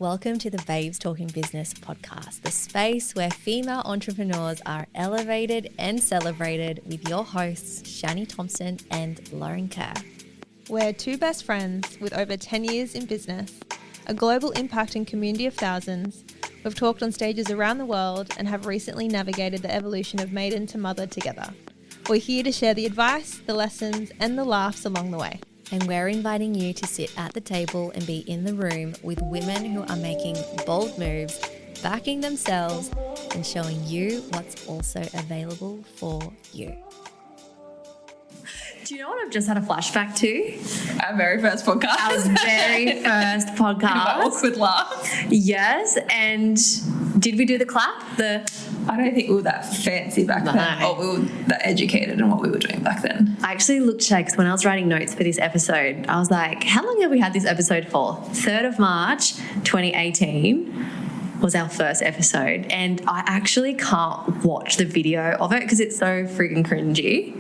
Welcome to the Babes Talking Business podcast, the space where female entrepreneurs are elevated and celebrated with your hosts, Shani Thompson and Lauren Kerr. We're two best friends with over 10 years in business, a global impact and community of thousands. We've talked on stages around the world and have recently navigated the evolution of maiden to mother together. We're here to share the advice, the lessons, and the laughs along the way. And we're inviting you to sit at the table and be in the room with women who are making bold moves, backing themselves, and showing you what's also available for you. Do you know what I've just had a flashback to? Our very first podcast. Our very first podcast. Awkward laugh. Yes, and did we do the clap? I don't think we were that fancy back then, or we were that educated in what we were doing back then. I actually looked because when I was writing notes for this episode, I was like, how long have we had this episode for? 3rd of March, 2018 was our first episode, and I actually can't watch the video of it because it's so freaking cringy.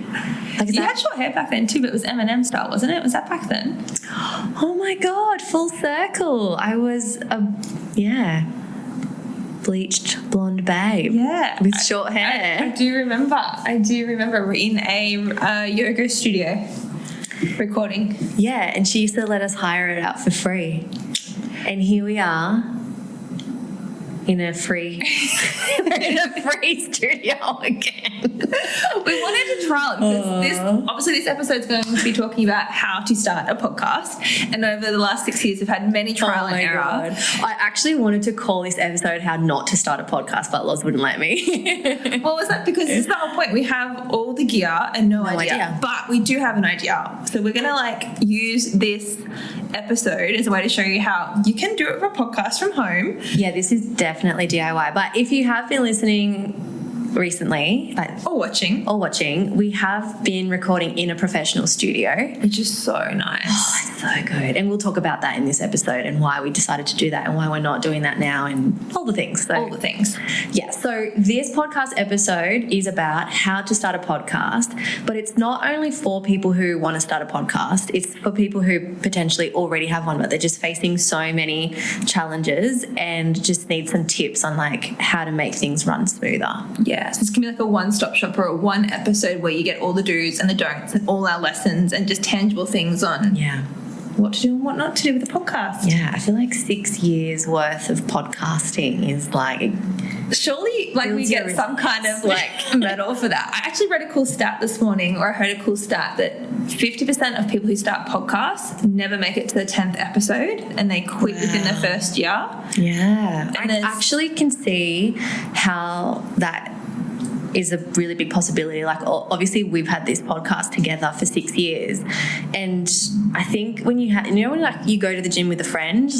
Like, you had short hair back then too, but it was Eminem style, wasn't it? Was that back then? Oh my God, full circle. I was bleached blonde babe. Yeah. With short hair. I do remember. We're in a yoga studio recording. Yeah, and she used to let us hire it out for free. And here we are in a free studio again. We wanted to trial it because this episode's going to be talking about how to start a podcast. And over the last 6 years, we've had many trial and error. God. I actually wanted to call this episode How Not to Start a Podcast, but Loz wouldn't let me. What was that? Because this is the whole point. We have all the gear and no idea. But we do have an idea. So we're going to use this episode as a way to show you how you can do it for a podcast from home. Yeah, this is definitely DIY. But if you have been listening recently, or watching, we have been recording in a professional studio, which is so nice. Oh, it's so good. And we'll talk about that in this episode and why we decided to do that and why we're not doing that now and all the things. Yeah. So this podcast episode is about how to start a podcast, but it's not only for people who want to start a podcast, it's for people who potentially already have one, but they're just facing so many challenges and just need some tips on how to make things run smoother. Yeah. So it's going to be like a one-stop shop or a one episode where you get all the do's and the don'ts and all our lessons and just tangible things on what to do and what not to do with the podcast. Yeah, I feel like 6 years worth of podcasting is surely we get some kind of medal for that. I actually read a cool stat this morning, or I heard a cool stat that 50% of people who start podcasts never make it to the 10th episode and they quit within their first year. Yeah. And I actually can see how that is a really big possibility. Obviously we've had this podcast together for 6 years, and I think when you you go to the gym with a friend,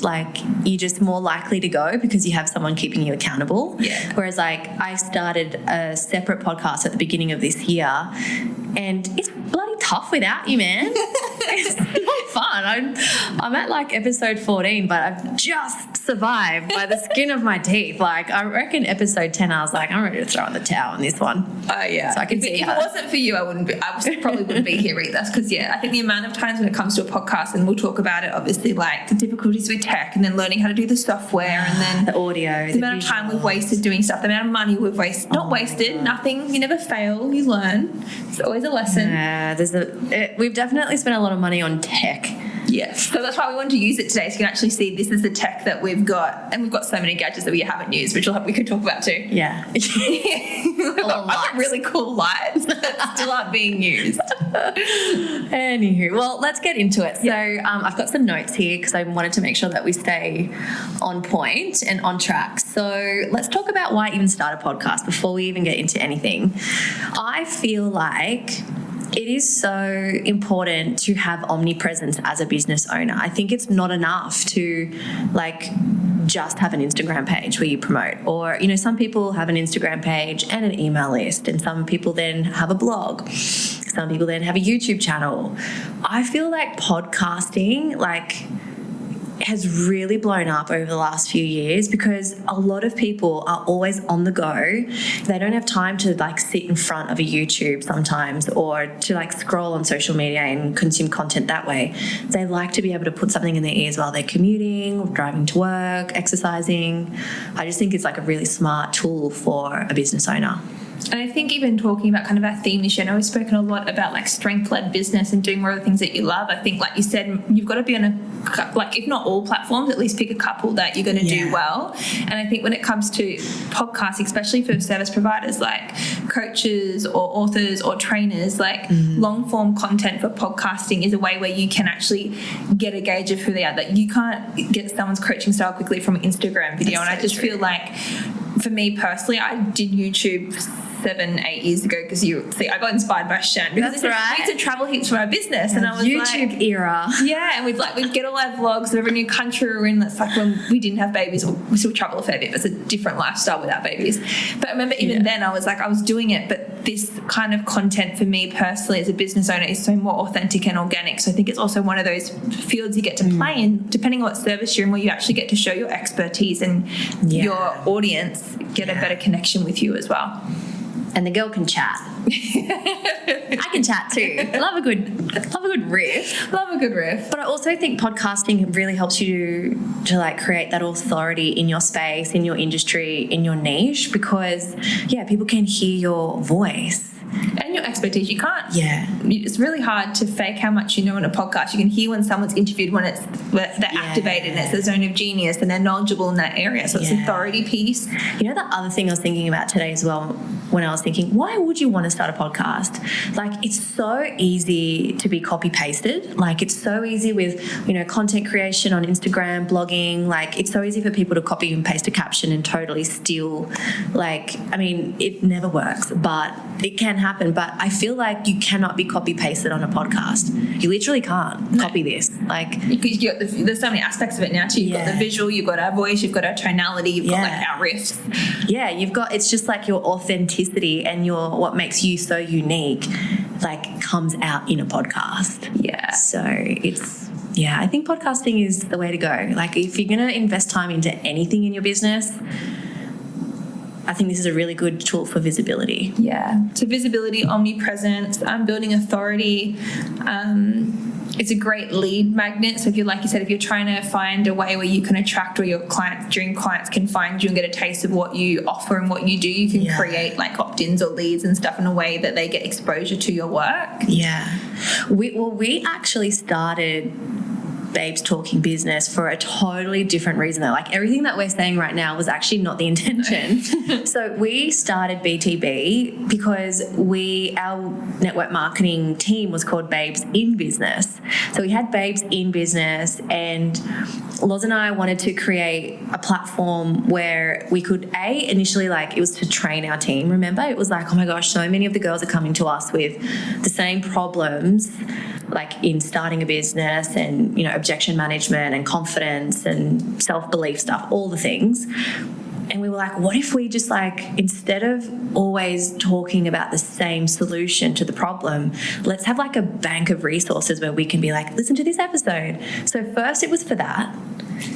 you're just more likely to go because you have someone keeping you accountable. Yeah. Whereas I started a separate podcast at the beginning of this year, and it's bloody tough without you, man. It's not fun. I'm at episode 14, but I've just survived by the skin of my teeth. I reckon episode 10, I was I'm ready to throw in the towel on this one. Oh, yeah. So I can see if it wasn't for you, I probably wouldn't be here either. Because, I think the amount of times when it comes to a podcast, and we'll talk about it, obviously, the difficulties with tech and then learning how to do the software and then the audio, the amount of time we've wasted doing stuff, the amount of money we've wasted. Not wasted, nothing. You never fail, you learn. It's always a lesson. Yeah, we've definitely spent a lot of money on tech. Yes. So that's why we wanted to use it today, so you can actually see this is the tech that we've got. And we've got so many gadgets that we haven't used, which we could talk about too. Yeah. I've got really cool lights that still aren't being used. Anywho, well, let's get into it. So I've got some notes here because I wanted to make sure that we stay on point and on track. So let's talk about why even start a podcast before we even get into anything. I feel like it is so important to have omnipresence as a business owner. I think it's not enough to just have an Instagram page where you promote, or some people have an Instagram page and an email list, and some people then have a blog, some people then have a YouTube channel. I feel like podcasting has really blown up over the last few years because a lot of people are always on the go. They don't have time to like sit in front of a YouTube sometimes or to like scroll on social media and consume content that way. They like to be able to put something in their ears while they're commuting, driving to work, exercising. I just think it's like a really smart tool for a business owner. And I think even talking about kind of our theme this year, I know we've spoken a lot about like strength-led business and doing more of the things that you love. I think, like you said, you've got to be on a, like if not all platforms, at least pick a couple that you're going to do well. And I think when it comes to podcasts, especially for service providers like coaches or authors or trainers, like long-form content for podcasting is a way where you can actually get a gauge of who they are. That you can't get someone's coaching style quickly from an Instagram video. That's and I just feel like, for me personally, I did YouTube 7-8 years ago because I got inspired by Shan because we used to travel heaps for our business, and I was YouTube like, era. Yeah, and we'd get all our vlogs of every new country we're in. That's like when we didn't have babies, or we still travel a fair bit, but it's a different lifestyle without babies. But I remember even then I was doing it, but this kind of content for me personally as a business owner is so more authentic and organic. So I think it's also one of those fields you get to play in, depending on what service you're in, where you actually get to show your expertise and your audience get a better connection with you as well. And the girl can chat. I can chat too. I love a good riff. Love a good riff. But I also think podcasting really helps you to like create that authority in your space, in your industry, in your niche, because people can hear your voice. And your expertise. You can't. Yeah. It's really hard to fake how much you know in a podcast. You can hear when someone's interviewed, when they're activated and it's the zone of genius and they're knowledgeable in that area. So it's an authority piece. You know, the other thing I was thinking about today as well, when I was thinking, why would you want to start a podcast? Like, it's so easy to be copy pasted. Like, it's so easy with, content creation on Instagram, blogging. Like, it's so easy for people to copy and paste a caption and totally steal. Like, I mean, it never works, but it can happen. But I feel like you cannot be copy pasted on a podcast. You literally can't copy this. Like, there's so many aspects of it now too. You've got the visual, you've got our voice, you've got our tonality, you've got like our riffs. Yeah, it's just like your authenticity and what makes you so unique, like, comes out in a podcast. Yeah. So I think podcasting is the way to go. Like, if you're going to invest time into anything in your business, I think this is a really good tool for visibility. Yeah. So visibility, omnipresence, building authority. It's a great lead magnet. So if you're, like you said, if you're trying to find a way where you can attract, or your dream clients can find you and get a taste of what you offer and what you do, you can create like opt-ins or leads and stuff in a way that they get exposure to your work. Yeah. We actually started Babes Talking Business for a totally different reason though. Like, everything that we're saying right now was actually not the intention. So we started BTB because our network marketing team was called Babes in Business. So we had Babes in Business, and Loz and I wanted to create a platform where we could initially, like, it was to train our team. Remember, it was like, oh my gosh, so many of the girls are coming to us with the same problems, like in starting a business and, objection management and confidence and self-belief stuff, all the things. And we were like, what if we just, like, instead of always talking about the same solution to the problem, let's have like a bank of resources where we can be like, listen to this episode. So first it was for that.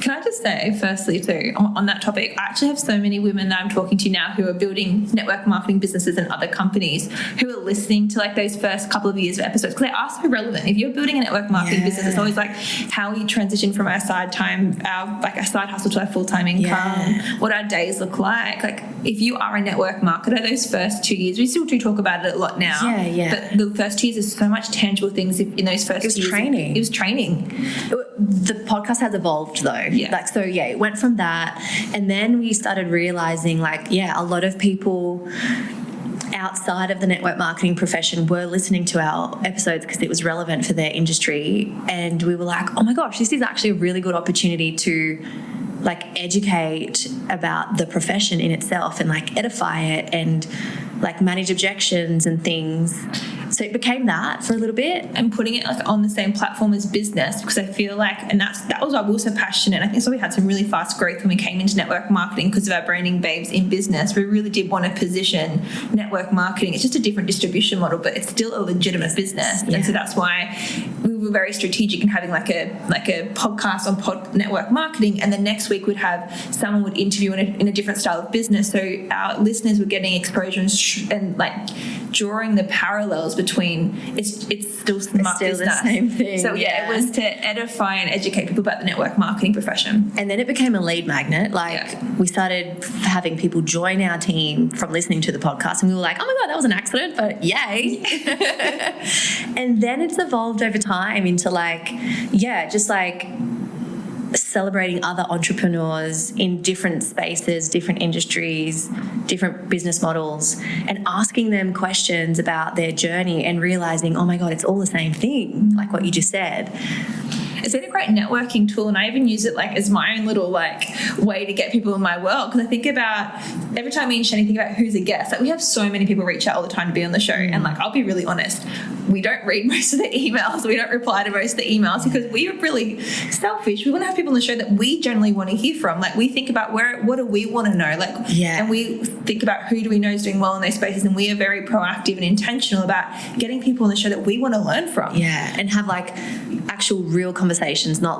Can I just say, firstly, too, on that topic, I actually have so many women that I'm talking to now who are building network marketing businesses and other companies who are listening to, like, those first couple of years of episodes, because they are so relevant. If you're building a network marketing business, it's always like how we transition from our side side hustle to our full-time income, what our days look like. Like, if you are a network marketer, those first 2 years, we still do talk about it a lot now. But the first 2 years, there's so much tangible things in those first 2 years. Training. It was training. The podcast has evolved though. It went from that, and then we started realizing, like, a lot of people outside of the network marketing profession were listening to our episodes because it was relevant for their industry, and we were like, oh my gosh, this is actually a really good opportunity to, like, educate about the profession in itself and, like, edify it and, like, manage objections and things. So it became that for a little bit. And putting it, like, on the same platform as business, because I feel like, and that was why we were so passionate. And I think so we had some really fast growth when we came into network marketing because of our branding, Babes in Business. We really did want to position network marketing. It's just a different distribution model, but it's still a legitimate business. And so that's why we were very strategic in having like a podcast on pod network marketing, and the next week we'd have someone would interview in a different style of business, so our listeners were getting exposure and like drawing the parallels between it's still smart business. The same thing. So it was to edify and educate people about the network marketing profession. And then it became a lead magnet. We started having people join our team from listening to the podcast, and we were like, oh my God, that was an accident, but yay. And then it's evolved over time into just celebrating other entrepreneurs in different spaces, different industries, different business models, and asking them questions about their journey and realizing, oh my God, it's all the same thing, like what you just said. It's been a great networking tool, and I even use it as my own little way to get people in my world, because I think about every time me and Shani think about who's a guest, we have so many people reach out all the time to be on the show, and I'll be really honest, we don't read most of the emails, we don't reply to most of the emails because we are really selfish. We want to have people on the show that we generally want to hear from. We think about what do we want to know, and we think about who do we know is doing well in those spaces, and we are very proactive and intentional about getting people on the show that we want to learn from. Yeah, and have actual real conversations, not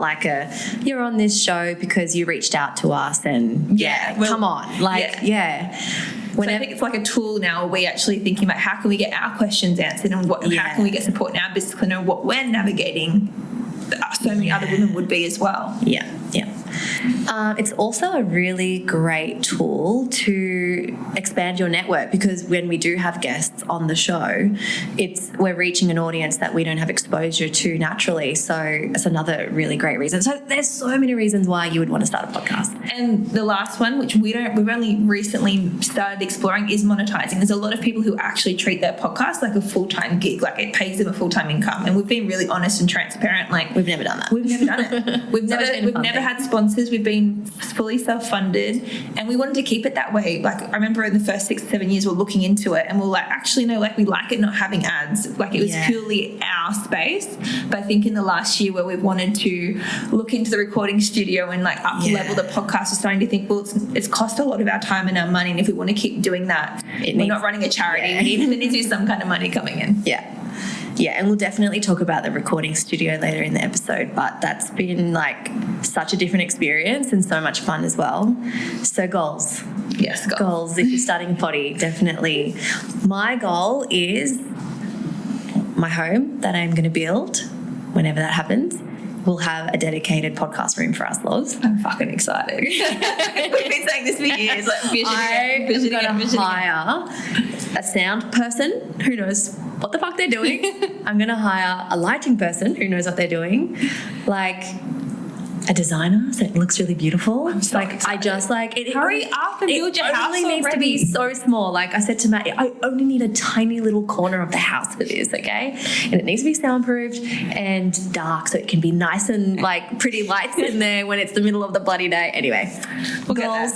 you're on this show because you reached out to us and come on. So I think it's a tool now where we're actually thinking about how can we get our questions answered, and how can we get support in our business to know what we're navigating so many other women would be as well. Yeah. It's also a really great tool to expand your network, because when we do have guests on the show, we're reaching an audience that we don't have exposure to naturally. So it's another really great reason. So there's so many reasons why you would want to start a podcast. And the last one, which we've only recently started exploring, is monetizing. There's a lot of people who actually treat their podcast like a full-time gig, it pays them a full-time income. And we've been really honest and transparent. We've never done that. We've never done it. We've never had sponsors. We've been fully self-funded, and we wanted to keep it that way. I remember in the first 6-7 years we're looking into it, and we're actually no, we like it not having ads. It was purely our space. But I think in the last year where we've wanted to look into the recording studio and up-level the podcast, we're starting to think, well, it's cost a lot of our time and our money, and if we want to keep doing that, we're not running a charity. We need to do some kind of money coming in. Yeah, and we'll definitely talk about the recording studio later in the episode, but that's been such a different experience and so much fun as well. So goals. Yes, goals. If you're starting a potty, definitely. My goal is my home that I'm going to build, whenever that happens, will have a dedicated podcast room for us, Loz. I'm fucking excited. We've been saying this for years. I'm going to hire a sound person who knows what the fuck they're doing. I'm going to hire a lighting person who knows what they're doing. A designer so it looks really beautiful. I'm so excited. Hurry up and build your house. It only needs to be so small. I said to Matt, I only need a tiny little corner of the house for this, okay? And it needs to be soundproofed and dark so it can be nice and pretty lights in there when it's the middle of the bloody day. Anyway, we'll get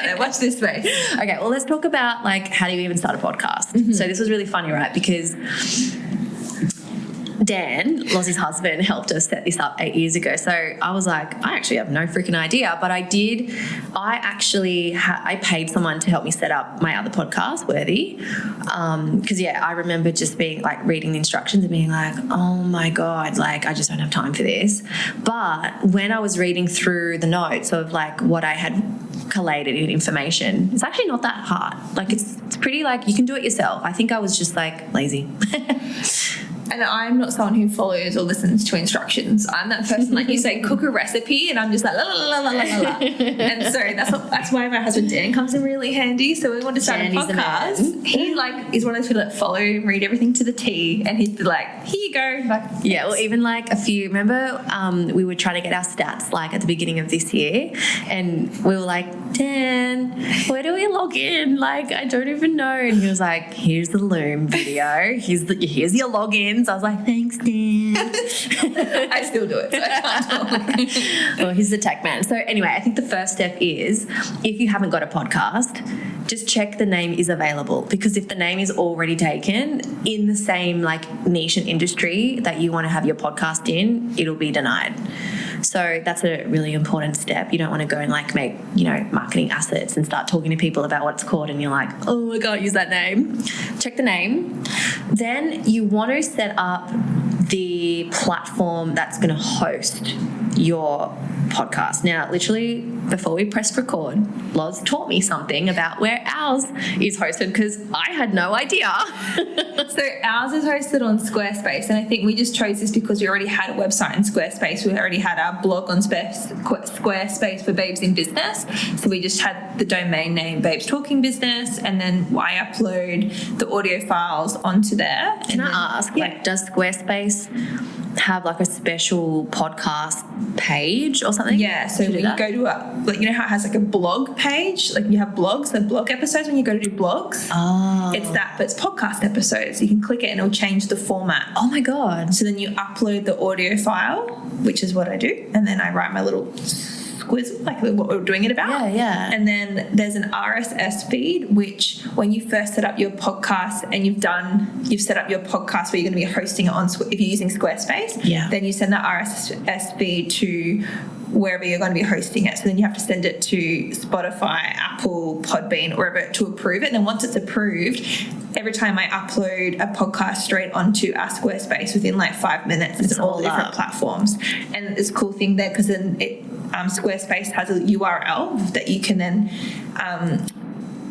there. Watch this space. Okay, well, let's talk about how do you even start a podcast? Mm-hmm. So this was really funny, right? Because Dan, Lozzie's husband, helped us set this up 8 years ago. So I was I actually have no freaking idea, but I did. I actually I paid someone to help me set up my other podcast, Worthy, because I remember just being reading the instructions and being oh my God, I just don't have time for this. But when I was reading through the notes of what I had collated in information, it's actually not that hard. It's pretty you can do it yourself. I think I was just lazy. And I'm not someone who follows or listens to instructions. I'm that person, you say, cook a recipe, and I'm just la la la la la la. And so that's why my husband Dan comes in really handy. So we want to start a podcast. He is one of those people that follow, read everything to the T, and he'd be here you go. Yeah, or even a few. Remember, we were trying to get our stats at the beginning of this year, and we were Dan, where do we log in? I don't even know. And he was here's the Loom video. Here's your login. So I was thanks, Dan. I still do it, so I can't talk. Well, he's the tech man. So anyway, I think the first step is, if you haven't got a podcast, just check the name is available, because if the name is already taken in the same niche and industry that you want to have your podcast in, it'll be denied. So that's a really important step. You don't want to go and make, marketing assets and start talking to people about what it's called, and you're oh, I can't use that name. Check the name. Then you want to set up the platform that's going to host your podcast. Now, literally, before we pressed record, Loz taught me something about where ours is hosted because I had no idea. So ours is hosted on Squarespace, and I think we just chose this because we already had a website in Squarespace. We already had our blog on Squarespace for Babes in Business. So we just had the domain name Babes Talking Business, and then I upload the audio files onto there. Can I ask, does Squarespace have like a special podcast page or something? Yeah, so when you go to you know how it has like a blog page, like you have blogs, the blog episodes when you go to do blogs. Oh. It's that, but it's podcast episodes. You can click it and it'll change the format. Oh my God. So then you upload the audio file, which is what I do, and then I write my little quiz, like what we're doing it about. Yeah. And then there's an RSS feed, which when you first set up your podcast and you've set up your podcast where you're going to be hosting it on, if you're using Squarespace, then you send that RSS feed to wherever you're going to be hosting it. So then you have to send it to Spotify, Apple, Podbean, wherever to approve it. And then once it's approved, every time I upload a podcast straight onto our Squarespace within like 5 minutes, it's on all the different platforms. And it's a cool thing there because then Squarespace has a URL that you can then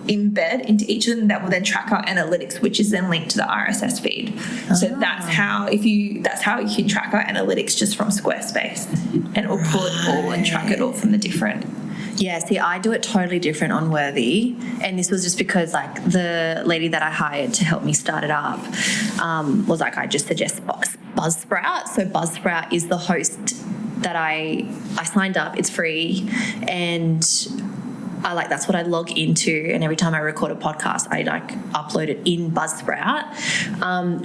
embed into each of them that will then track our analytics, which is then linked to the RSS feed. So that's how you can track our analytics just from Squarespace, and it'll pull it all and track it all from the different. Yeah, see, I do it totally different on Worthy, and this was just because like the lady that I hired to help me start it up was like, I just suggest Buzzsprout. So Buzzsprout is the host that I signed up. It's free, and that's what I log into, and every time I record a podcast I upload it in Buzzsprout.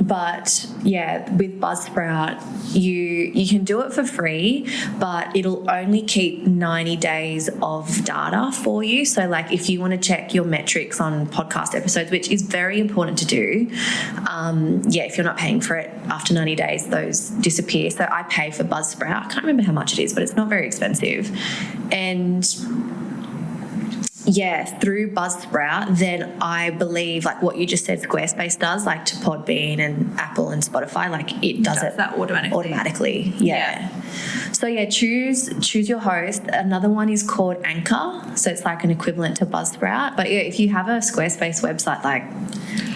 But yeah, with Buzzsprout you can do it for free, but it'll only keep 90 days of data for you. So like if you want to check your metrics on podcast episodes, which is very important to do, if you're not paying for it after 90 days, those disappear. So I pay for Buzzsprout. I can't remember how much it is, but it's not very expensive. And through Buzzsprout, then I believe like what you just said Squarespace does, like to Podbean and Apple and Spotify, like it does it that automatically. Yeah. So choose your host. Another one is called Anchor, so it's like an equivalent to Buzzsprout. But yeah, if you have a Squarespace website, like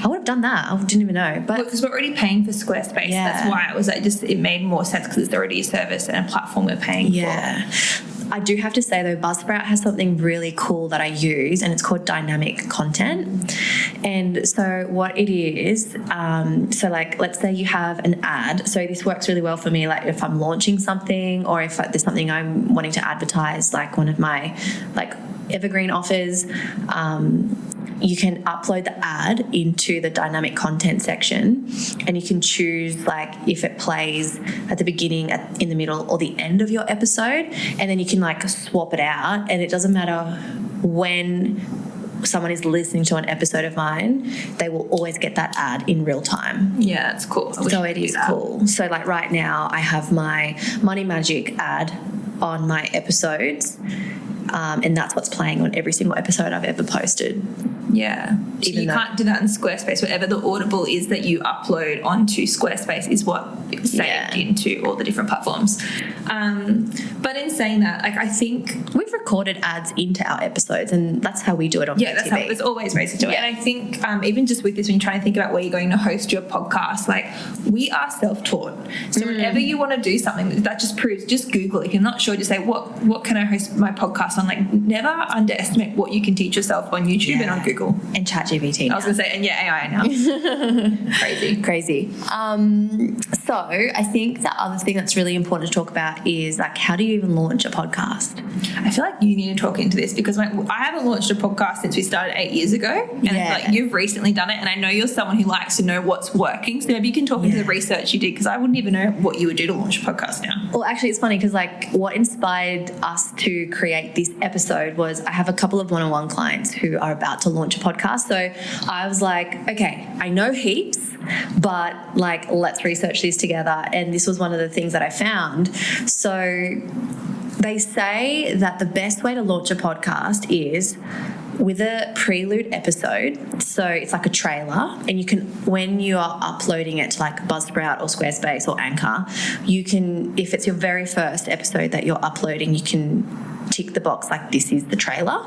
I would have done that. I didn't even know, but because we're already paying for Squarespace, that's why it was like it made more sense because it's already a service and a platform we're paying for. I do have to say though, Buzzsprout has something really cool that I use, and it's called dynamic content. And so what it is, so like let's say you have an ad. So this works really well for me, like if I'm launching something or if there's something I'm wanting to advertise, like one of my like evergreen offers, you can upload the ad into the dynamic content section, and you can choose like if it plays at the beginning, in the middle, or the end of your episode, and then you can like swap it out, and it doesn't matter when someone is listening to an episode of mine, they will always get that ad in real time. Yeah, it's cool. So it is cool. So like right now I have my Money Magic ad on my episodes, and that's what's playing on every single episode I've ever posted. Yeah. So you can't do that in Squarespace. Whatever the Audible is that you upload onto Squarespace is what is saved into all the different platforms. But in saying that, like I think we've recorded ads into our episodes, and that's how we do it on that's how there's always ways to do it. And I think even just with this, when you're trying to think about where you're going to host your podcast, like we are self-taught. So whenever you want to do something, that just proves, just Google it. If you're not sure, just say what can I host my podcast on? Like never underestimate what you can teach yourself on YouTube and on Google. And ChatGPT. I was going to say, and AI now. Crazy. So I think the other thing that's really important to talk about is like, how do you even launch a podcast? I feel like you need to talk into this because I haven't launched a podcast since we started 8 years ago. And I feel like you've recently done it. And I know you're someone who likes to know what's working. So maybe you can talk into the research you did, because I wouldn't even know what you would do to launch a podcast now. Well, actually, it's funny because like what inspired us to create this episode was I have a couple of one-on-one clients who are about to launch a podcast. So I was like, okay, I know heaps, but like let's research this together. And this was one of the things that I found. So they say that the best way to launch a podcast is with a prelude episode, so it's like a trailer, and you can, when you are uploading it to like Buzzsprout or Squarespace or Anchor, you can, if it's your very first episode that you're uploading, you can tick the box like this is the trailer.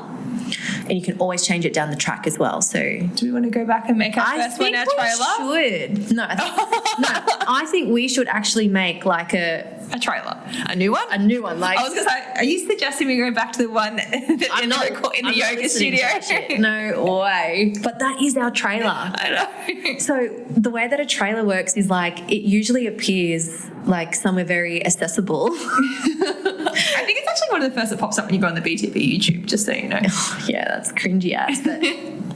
And you can always change it down the track as well. So, do we want to go back and make our first one our trailer? I think we should. No, I think we should actually make like a trailer, a new one. A new one. Like, I was going to say, are you suggesting we go back to the one that I'm not in the yoga studio? No way. But that is our trailer. I know. So the way that a trailer works is like it usually appears like somewhere very accessible. I think it's actually one of the first that pops up when you go on the BTB YouTube, just so you know. Yeah, that's cringy ass, but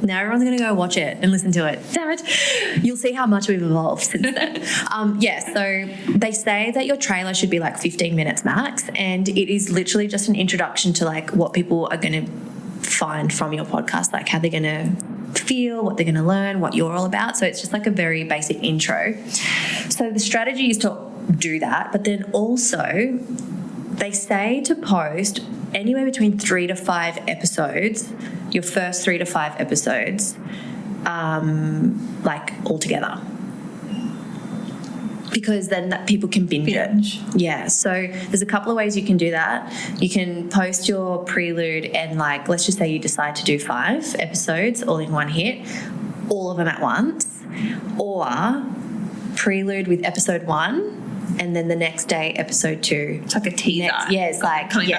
now everyone's going to go watch it and listen to it. Damn it. You'll see how much we've evolved since then. So they say that your trailer should be like 15 minutes max, and it is literally just an introduction to like what people are going to find from your podcast, like how they're going to feel, what they're going to learn, what you're all about. So it's just like a very basic intro. So the strategy is to do that, but then also they say to post anywhere between 3 to 5 episodes, your first 3 to 5 episodes, like all together. Because then that people can binge it. Yeah, so there's a couple of ways you can do that. You can post your prelude and like, let's just say you decide to do 5 episodes all in one hit, all of them at once, or prelude with episode 1 and then the next day episode 2. It's like a teaser. It's like coming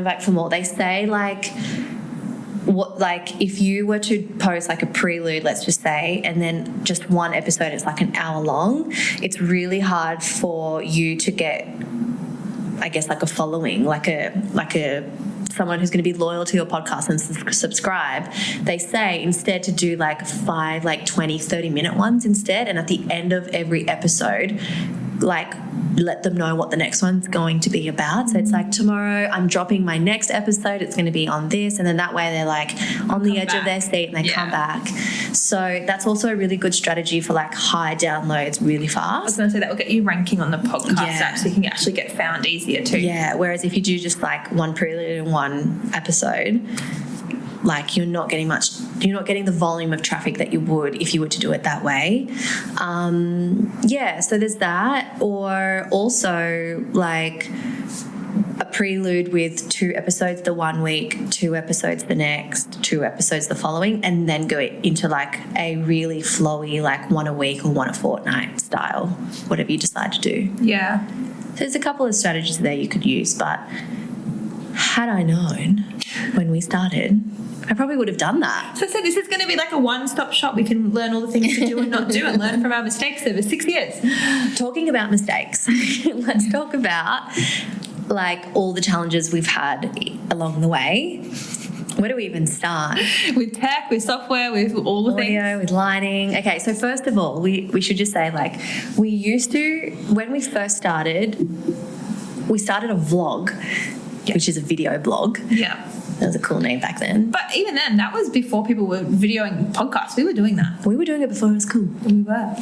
back for more. They say like, what, like if you were to post like a prelude, let's just say, and then just one episode is like an hour long, it's really hard for you to get, I guess, like a following, like a someone who's going to be loyal to your podcast and subscribe. They say instead to do like 5 like 20 30-minute ones instead, and at the end of every episode like let them know what the next one's going to be about. So it's like, tomorrow I'm dropping my next episode, it's going to be on this, and then that way they're like on the edge of their seat and they come back. So that's also a really good strategy for like high downloads really fast. I was going to say that will get you ranking on the podcast app, so you can actually get found easier too. Yeah, whereas if you do just like one prelude and one episode, like you're not getting the volume of traffic that you would if you were to do it that way. So there's that. Or also like a prelude with 2 episodes the one week, 2 episodes the next, 2 episodes the following, and then go into like a really flowy like 1 a week or 1 a fortnight style, whatever you decide to do. Yeah. So there's a couple of strategies there you could use, but had I known when we started, I probably would have done that. So this is going to be like a one-stop shop. We can learn all the things to do and not do and learn from our mistakes over 6 years. Talking about mistakes, let's talk about like all the challenges we've had along the way. Where do we even start? With tech, with software, with all the audio, things. with lighting. Okay, so first of all, we should just say like we used to, when we first started, we started a vlog, which is a video blog. Yeah. That was a cool name back then. But even then, that was before people were videoing podcasts. We were doing that. We were doing it before it was cool. We were.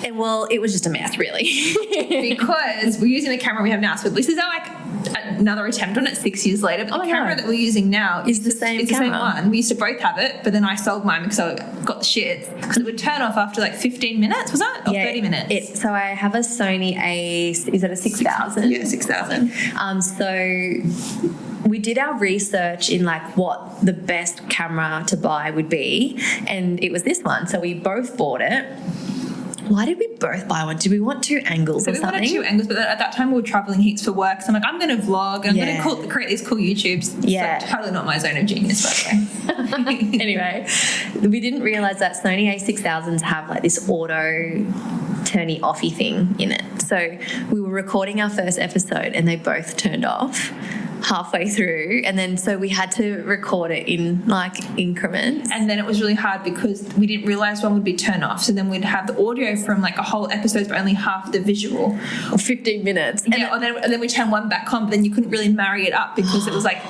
And well, it was just a mess, really. Because we're using the camera we have now. So this is our like another attempt on it 6 years later. But the camera that we're using now is the same It's camera. the same one. We used to both have it, but then I sold mine because I got the shits. Because it would turn off after like 15 minutes, was it? Or 30 minutes? So I have a Sony is it a 6000? Yeah, 6000. So we did our research in like what the best camera to buy would be, and it was this one. So we both bought it. Why did we both buy one? Did we want 2 angles or something? We wanted 2 angles, but at that time we were traveling heaps for work. So I'm like, I'm going to vlog and I'm going to create these cool YouTubes. Yeah. So totally not my zone of genius, by the way. Anyway, we didn't realise that Sony A6000s have like this auto turny offy thing in it. So we were recording our first episode and they both turned off halfway through, and then so we had to record it in like increments, and then it was really hard because we didn't realize one would be turned off, so then we'd have the audio from like a whole episode but only half the visual, or 15 minutes, and then we turn one back on, but then you couldn't really marry it up because it was like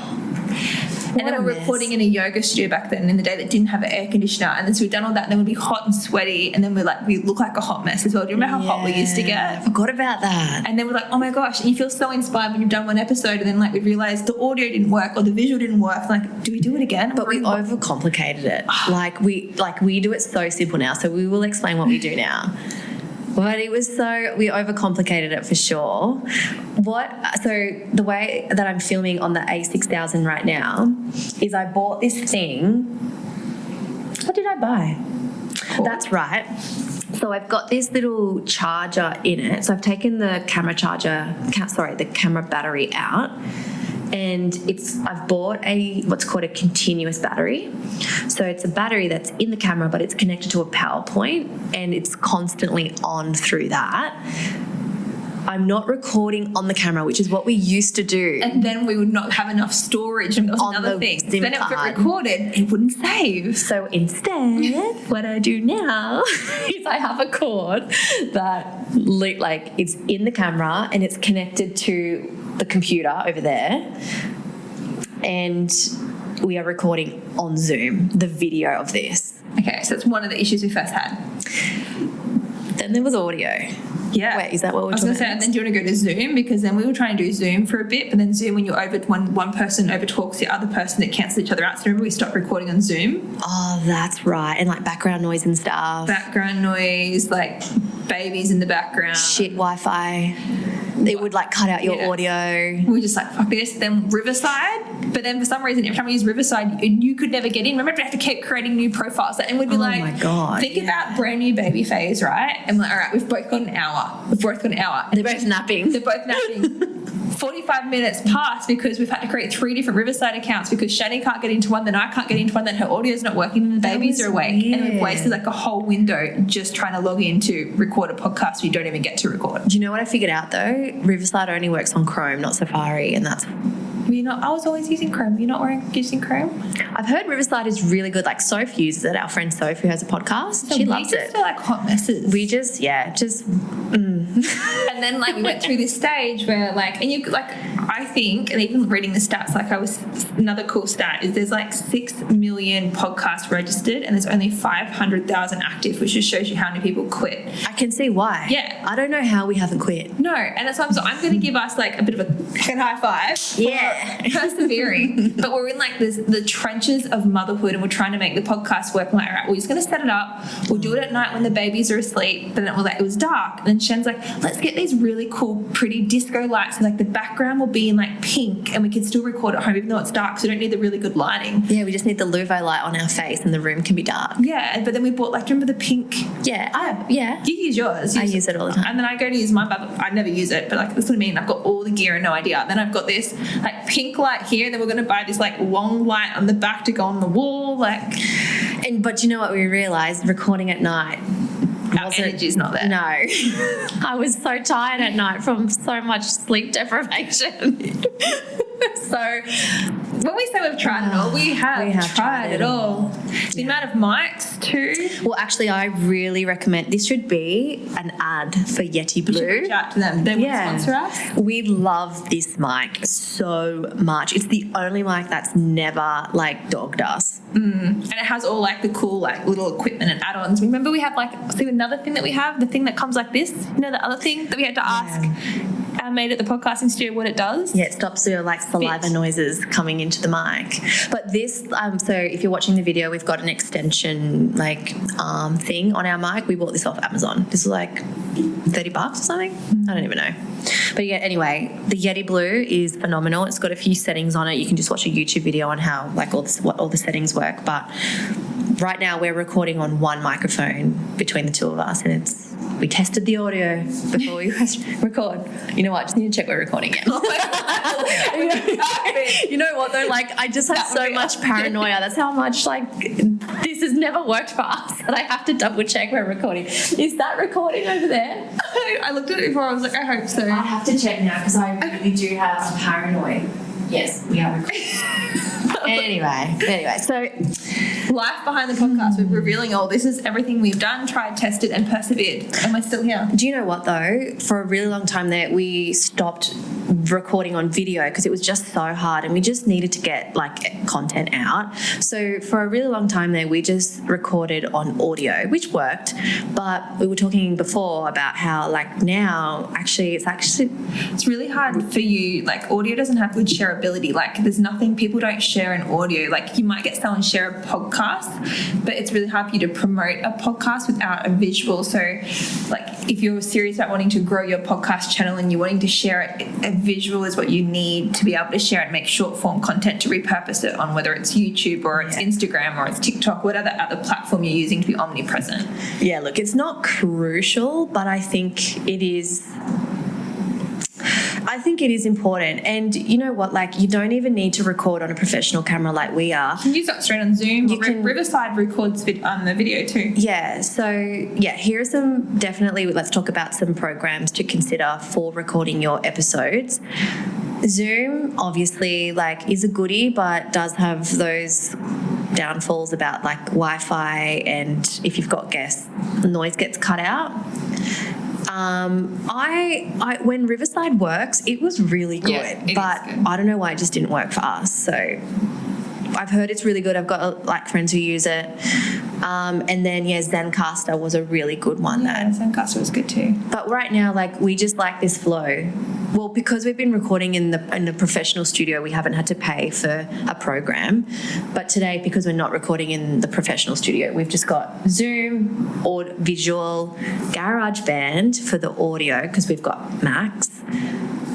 And then we're recording in a yoga studio back then in the day that didn't have an air conditioner. And then so we've done all that, and then we'd be hot and sweaty, and then we look like a hot mess as well. Do you remember how hot we used to I get? forgot about that. And then we're like, oh my gosh, and you feel so inspired when you've done one episode, and then like we realised the audio didn't work or the visual didn't work. Like, do we do it again? But we overcomplicated it. we do it so simple now. So we will explain what we do now. But we overcomplicated it for sure. So the way that I'm filming on the A6000 right now is I bought this thing. What did I buy? Cool. That's right. So I've got this little charger in it. So I've taken the the camera battery out. And I've bought what's called a continuous battery. So it's a battery that's in the camera, but it's connected to a power point, and it's constantly on through that. I'm not recording on the camera, which is what we used to do. And then we would not have enough storage, and that was another thing. Then if it recorded, it wouldn't save. So instead, what I do now is I have a cord that it's in the camera and it's connected to the computer over there, and we are recording on Zoom the video of this. Okay, so it's one of the issues we first had. Then there was audio. Yeah. Wait, is that what we're talking about? I was going to say, about? and then do you want to go to Zoom? Because then we were trying to do Zoom for a bit, but then Zoom, when one person over talks the other person, that cancels each other out. So remember we stopped recording on Zoom? Oh, that's right. And like background noise and stuff. Background noise, like babies in the background. Shit Wi-Fi. It would like cut out your audio. We were just like, fuck this. Then Riverside. But then for some reason, every time we use Riverside, you could never get in. Remember, we have to keep creating new profiles. And we'd be my God. Think about brand new baby phase, right? And we're like, all right, we've both got an hour. They're both napping. 45 minutes passed because we've had to create 3 different Riverside accounts because Shani can't get into one, then I can't get into one, then her audio's not working, and the babies are awake. Weird. And we've wasted like a whole window just trying to log in to record a podcast you don't even get to record. Do you know what I figured out though? Riverside only works on Chrome, not Safari, and that's... I was always using Chrome. You're not using Chrome? I've heard Riverside is really good. Like Soph uses it. Our friend Soph, who has a podcast, So she loves it. We just feel like hot messes. We just. And then like we went through this stage where like, and you like, I think, and even reading the stats, like another cool stat is there's like 6 million podcasts registered and there's only 500,000 active, which just shows you how many people quit. I can see why. Yeah. I don't know how we haven't quit. No, and that's why I'm going to give us like a bit of a high five. Yeah. Persevering. But we're in like the trenches of motherhood and we're trying to make the podcast work. I'm like, all right, we're just going to set it up. We'll do it at night when the babies are asleep. But then it was dark. And then Shen's like, let's get these really cool, pretty disco lights. And like the background will be in like pink and we can still record at home even though it's dark. So we don't need the really good lighting. Yeah, we just need the Luvo light on our face and the room can be dark. Yeah, but then we bought like, do you remember the pink? Yeah. Yeah. You use yours. I use it all the time. And then I go to use mine, but I never use it. But like, that's what I mean. I've got all the gear and no idea. Then I've got this like pink light here. And then we're going to buy this like long light on the back to go on the wall. But you know what we realised? Recording at night. Our energy's not there. No. I was so tired at night from so much sleep deprivation. So when we say we've tried it all, we have tried it all. The amount of mics too. Well, actually, I really recommend this. Should be an ad for Yeti Blue. Reach out to them. They want to sponsor us. We love this mic so much. It's the only mic that's never like dogged us. And it has all like the cool like little equipment and add-ons. Remember we have another thing that we have, the thing that comes like this. You know, the other thing that we had to ask our mate at the podcasting studio what it does. Yeah, it stops your like saliva noises coming into the mic. But this, so if you're watching the video, we've got an extension like thing on our mic. We bought this off Amazon. This was like $30 or something. I don't even know. But yeah, anyway, the Yeti Blue is phenomenal. It's got a few settings on it. You can just watch a YouTube video on how like what all the settings work. But right now we're recording on one microphone between the two of us, and we tested the audio before we record. You know what? I just need to check we're recording it. You know what though? Like I just have so much paranoia. That's how much like this has never worked for us that I have to double check we're recording. Is that recording over there? I looked at it before. I was like, I hope so. I have to check now because I really do have paranoid. Yes, we are recording. Anyway, so life behind the podcast, we're revealing all this is everything we've done, tried, tested and persevered, and we're still here. Do you know what though? For a really long time there we stopped recording on video because it was just so hard and we just needed to get like content out. So for a really long time there, we just recorded on audio, which worked. But we were talking before about how like now it's really hard for you. Like audio doesn't have good shareability. Like there's nothing, people don't share an audio. Like you might get someone share a podcast, but it's really hard for you to promote a podcast without a visual. So like if you're serious about wanting to grow your podcast channel and you're wanting to share it, a visual is what you need to be able to share it and make short form content to repurpose it on whether it's YouTube or it's Instagram or it's TikTok, whatever other platform you're using to be omnipresent. Yeah, look, it's not crucial, but I think it is important. And you know what, like you don't even need to record on a professional camera like we are. You can use that straight on Zoom. Riverside records on the video too. Yeah, so here are some, definitely let's talk about some programs to consider for recording your episodes. Zoom obviously like is a goodie, but does have those downfalls about like Wi-Fi, and if you've got guests, the noise gets cut out. When Riverside works, it was really good, but I don't know why it just didn't work for us. So I've heard it's really good. I've got like friends who use it. And then Zencaster was a really good one. Zencaster was good too. But right now, like we just like this flow. Well, because we've been recording in the professional studio, we haven't had to pay for a program. But today, because we're not recording in the professional studio, we've just got Zoom, or visual, GarageBand for the audio because we've got Macs.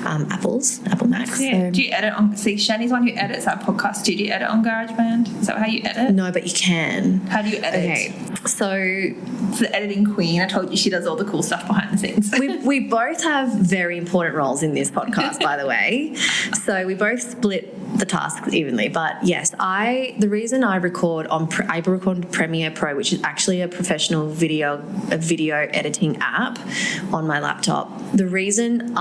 Apple Macs. Yeah. So. Do you edit on? See, Shani's one who edits our podcast. Do you edit on GarageBand? Is that how you edit? No, but you can. How do you edit? Okay, so it's the editing queen. I told you she does all the cool stuff behind the scenes. we both have very important roles in this podcast, by the way. So we both split the tasks evenly. But yes, the reason I record on Premiere Pro, which is actually a professional video editing app on my laptop. The reason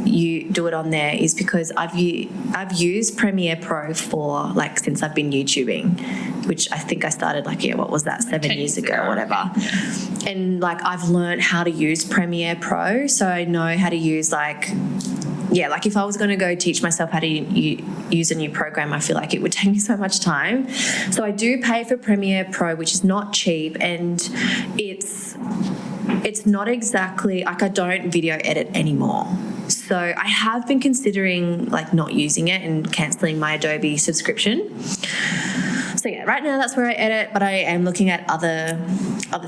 you do it on there is because I've used Premiere Pro for like since I've been YouTubing, which I think I started 7 years ago or whatever. Yeah. And like I've learned how to use Premiere Pro, so I know how to use like if I was going to go teach myself how to use a new program, I feel like it would take me so much time. So I do pay for Premiere Pro, which is not cheap, and it's not exactly like I don't video edit anymore. So I have been considering like not using it and cancelling my Adobe subscription. So yeah, right now that's where I edit, but I am looking at other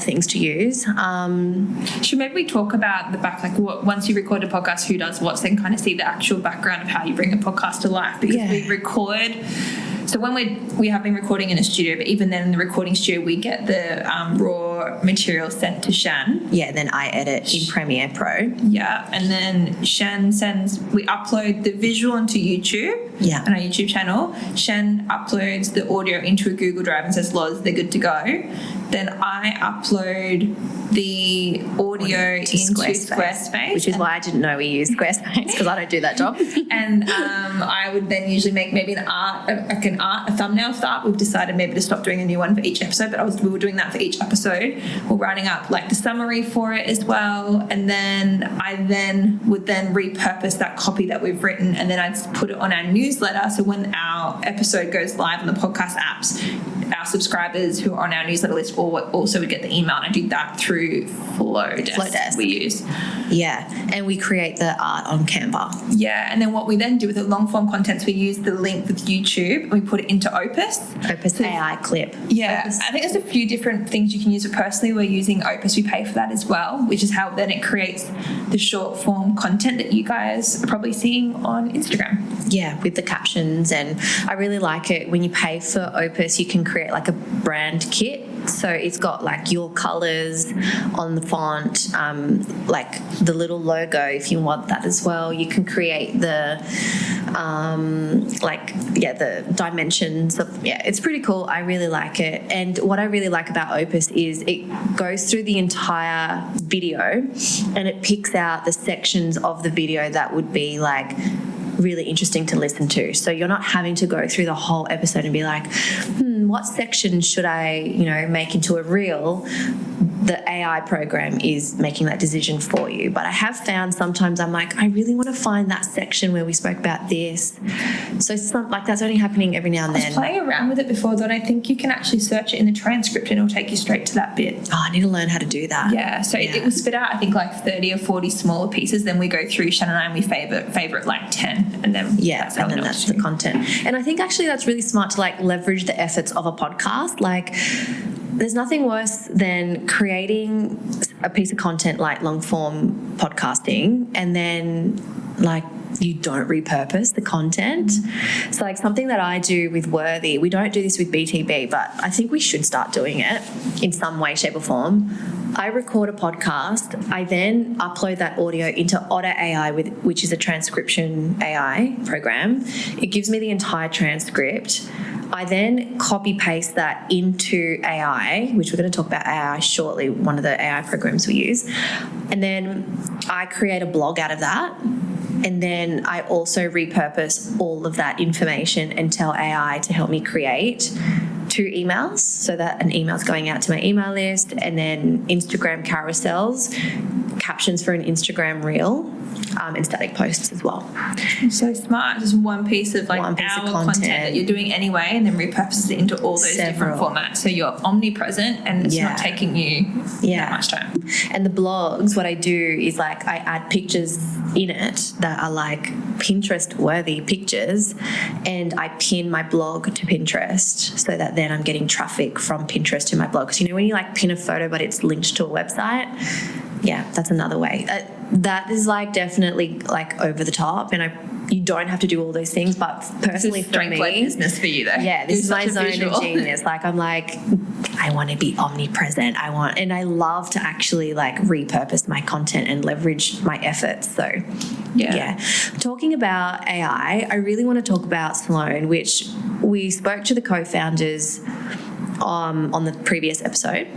things to use. Should maybe we talk about the back, like once you record a podcast, who does what, so you can kind of see the actual background of how you bring a podcast to life, because we record. So when we have been recording in a studio, but even then in the recording studio, we get the raw material sent to Shan. Yeah, then I edit in Premiere Pro. Yeah, and then Shan we upload the visual onto YouTube on our YouTube channel. Shan uploads the audio into a Google Drive and says, Loz, they're good to go. Then I upload the audio into Squarespace. Which is why I didn't know we use Squarespace, because I don't do that job. And I would then usually make maybe a thumbnail start. We've decided maybe to stop doing a new one for each episode, but we were doing that for each episode. We're writing up like the summary for it as well, and then I would repurpose that copy that we've written, and then I'd put it on our newsletter. So when our episode goes live on the podcast apps, our subscribers who are on our newsletter list also would get the email, and I do that through Flowdesk we use. Yeah, and we create the art on Canva. Yeah, and then what we then do with the long form contents, we use the link with YouTube and we put it into Opus. AI clip. Yeah, Opus. I think there's a few different things you can use, but personally we're using Opus. We pay for that as well, which is how then it creates the short form content that you guys are probably seeing on Instagram. Yeah, with the captions, and I really like it. When you pay for Opus, you can create like a brand kit. So it's got like your colours on the font, like the little logo if you want that as well. You can create the the dimensions of, it's pretty cool. I really like it. And what I really like about Opus is it goes through the entire video and it picks out the sections of the video that would be like really interesting to listen to. So you're not having to go through the whole episode and be like, what section should I, make into a reel? the AI program is making that decision for you. But I have found sometimes I'm like, I really want to find that section where we spoke about this. So that's only happening every now and then. I was playing around with it before, though, and I think you can actually search it in the transcript and it'll take you straight to that bit. Oh, I need to learn how to do that. Yeah, so it will spit out, I think, like 30 or 40 smaller pieces. Then we go through, Shannon and I, and we favorite like 10, and then that's the content. And I think actually that's really smart to like leverage the efforts of a podcast. Like, there's nothing worse than creating a piece of content like long form podcasting and then like you don't repurpose the content. So like something that I do with Worthy, we don't do this with BTB, but I think we should start doing it in some way, shape or form. I record a podcast. I then upload that audio into Otter AI, which is a transcription AI program. It gives me the entire transcript. I then copy paste that into AI, which we're going to talk about AI shortly, one of the AI programs we use. And then I create a blog out of that. And then I also repurpose all of that information and tell AI to help me create 2 emails, so that an email's going out to my email list, and then Instagram carousels, captions for an Instagram reel, and static posts as well. So smart. Just one piece of content that you're doing anyway, and then repurposes it into all those different formats. So you're omnipresent and it's not taking you that much time. And the blogs, what I do is like I add pictures in it that are like Pinterest worthy pictures, and I pin my blog to Pinterest so that then I'm getting traffic from Pinterest to my blog. Because when you like pin a photo but it's linked to a website, that's another way. That is like definitely like over the top, and you don't have to do all those things. But personally, for me, business for you though. Yeah, this is my zone of genius. Like I'm like, I want to be omnipresent. And I love to actually like repurpose my content and leverage my efforts. So yeah. Talking about AI, I really want to talk about Sloan, which we spoke to the co-founders on the previous episode.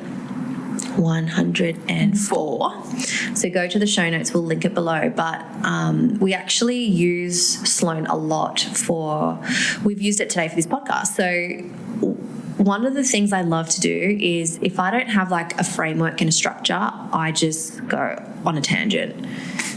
104. So go to the show notes, we'll link it below. But we actually use Sloan a lot we've used it today for this podcast. So one of the things I love to do is if I don't have like a framework and a structure, I just go on a tangent,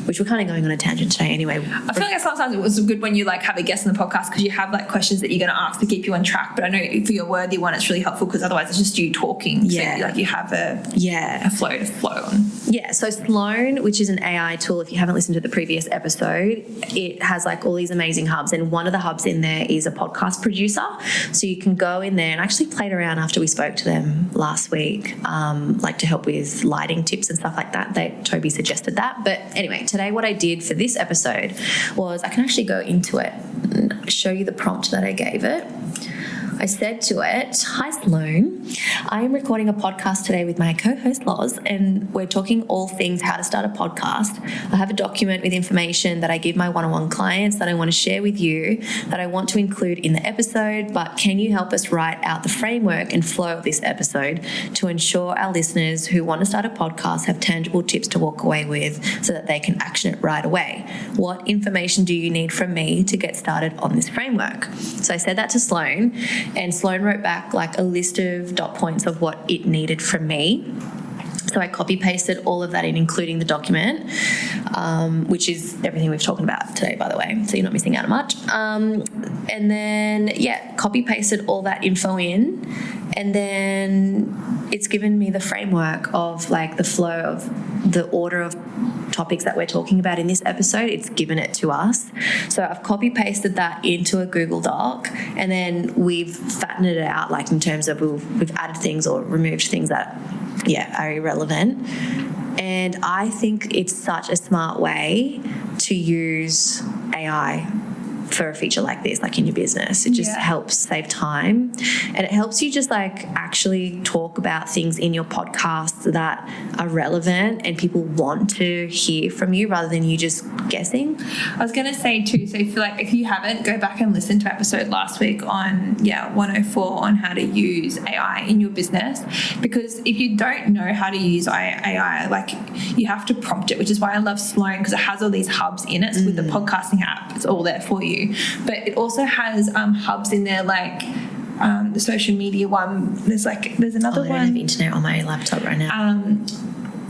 which we're kind of going on a tangent today anyway. I feel like sometimes it was good when you like have a guest on the podcast because you have like questions that you're going to ask to keep you on track. But I know for your Worthy one, it's really helpful because otherwise it's just you talking. Yeah. So like you have a flow to flow on. Yeah. So Sloan, which is an AI tool, if you haven't listened to the previous episode, it has like all these amazing hubs. And one of the hubs in there is a podcast producer. So you can go in there, and I actually played around after we spoke to them last week, like to help with lighting tips and stuff like that. Toby suggested that. But anyway, today what I did for this episode was I can actually go into it and show you the prompt that I gave it. I said to it, "Hi Sloan, I am recording a podcast today with my co-host Loz, and we're talking all things how to start a podcast. I have a document with information that I give my one-on-one clients that I want to share with you that I want to include in the episode, but can you help us write out the framework and flow of this episode to ensure our listeners who want to start a podcast have tangible tips to walk away with so that they can action it right away? What information do you need from me to get started on this framework?" So I said that to Sloan, and Sloan wrote back like a list of dot points of what it needed from me. So I copy pasted all of that in, including the document, which is everything we've talked about today, by the way. So you're not missing out on much. And then, copy pasted all that info in. And then it's given me the framework of like the flow of the order of topics that we're talking about in this episode. It's given it to us. So I've copy pasted that into a Google Doc, and then we've fattened it out, like in terms of we've added things or removed things that are irrelevant. And I think it's such a smart way to use AI for a feature like this, like in your business. It just helps save time, and it helps you just like actually talk about things in your podcast that are relevant and people want to hear from you rather than you just guessing. I was going to say too, so if you haven't, go back and listen to episode last week on 104 on how to use AI in your business, because if you don't know how to use AI, like you have to prompt it, which is why I love Sloan, because it has all these hubs in it. So with the podcasting app, it's all there for you. But it also has hubs in there like the social media one. There's another one. I don't have internet on my laptop right now.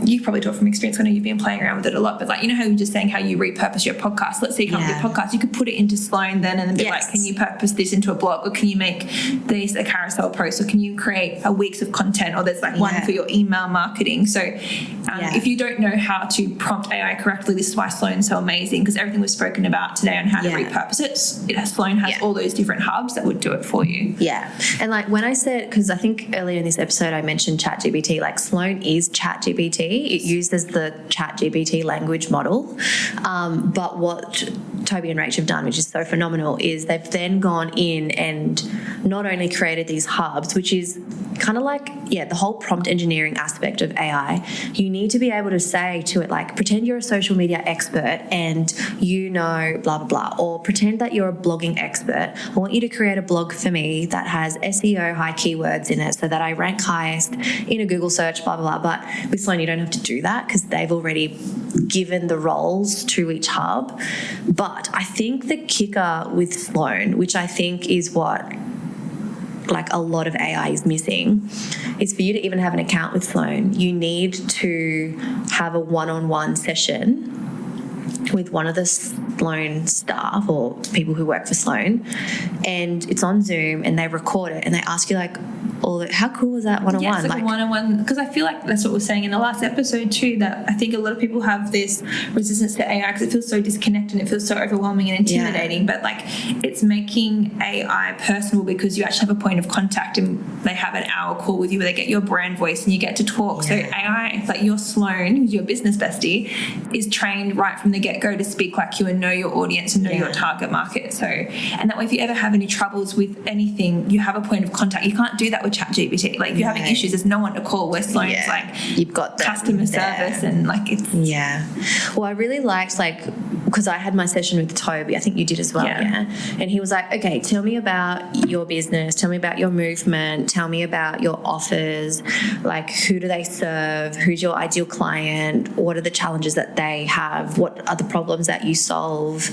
You probably talk from experience. I know you've been playing around with it a lot, but like, you know how you're just saying how you repurpose your podcast. Let's say you come with your podcast, you could put it into Sloan then and then be like, can you purpose this into a blog, or can you make this a carousel post, or can you create a weeks of content, or there's like one for your email marketing. So if you don't know how to prompt AI correctly, this is why Sloan's so amazing, because everything we've spoken about today on how to repurpose it, Sloan has all those different hubs that would do it for you. Yeah. And like when I said, because I think earlier in this episode I mentioned ChatGPT, like Sloan is ChatGPT. It uses the ChatGPT language model. But what Toby and Rach have done, which is so phenomenal, is they've then gone in and not only created these hubs, which is kind of like, the whole prompt engineering aspect of AI. You need to be able to say to it, like, pretend you're a social media expert and you know blah, blah, blah, or pretend that you're a blogging expert. I want you to create a blog for me that has SEO high keywords in it so that I rank highest in a Google search, blah, blah, blah. But with Sloan, you don't have to do that because they've already given the roles to each hub. But I think the kicker with Sloan, which I think is what like a lot of AI is missing, is for you to even have an account with Sloan, you need to have a one-on-one session with one of the Sloan staff or people who work for Sloan, and it's on Zoom and they record it and they ask you like how cool is that one-on-one? Yeah, it's like a one-on-one, because I feel like that's what we're saying in the last episode too, that I think a lot of people have this resistance to AI because it feels so disconnected and it feels so overwhelming and intimidating, but like it's making AI personal because you actually have a point of contact and they have an hour call with you where they get your brand voice and you get to talk. So AI, like your Sloan, who's your business bestie, is trained right from the get-go to speak like you and know your audience and know your target market. So, and that way if you ever have any troubles with anything, you have a point of contact. You can't do that with ChatGPT. Like if you're having issues, there's no one to call. Where Sloan's like you've got customer service and like it's Well, I really liked because I had my session with Toby. I think you did as well, and he was like, okay, tell me about your business, tell me about your movement, tell me about your offers, like who do they serve, who's your ideal client, what are the challenges that they have, what are the problems that you solve,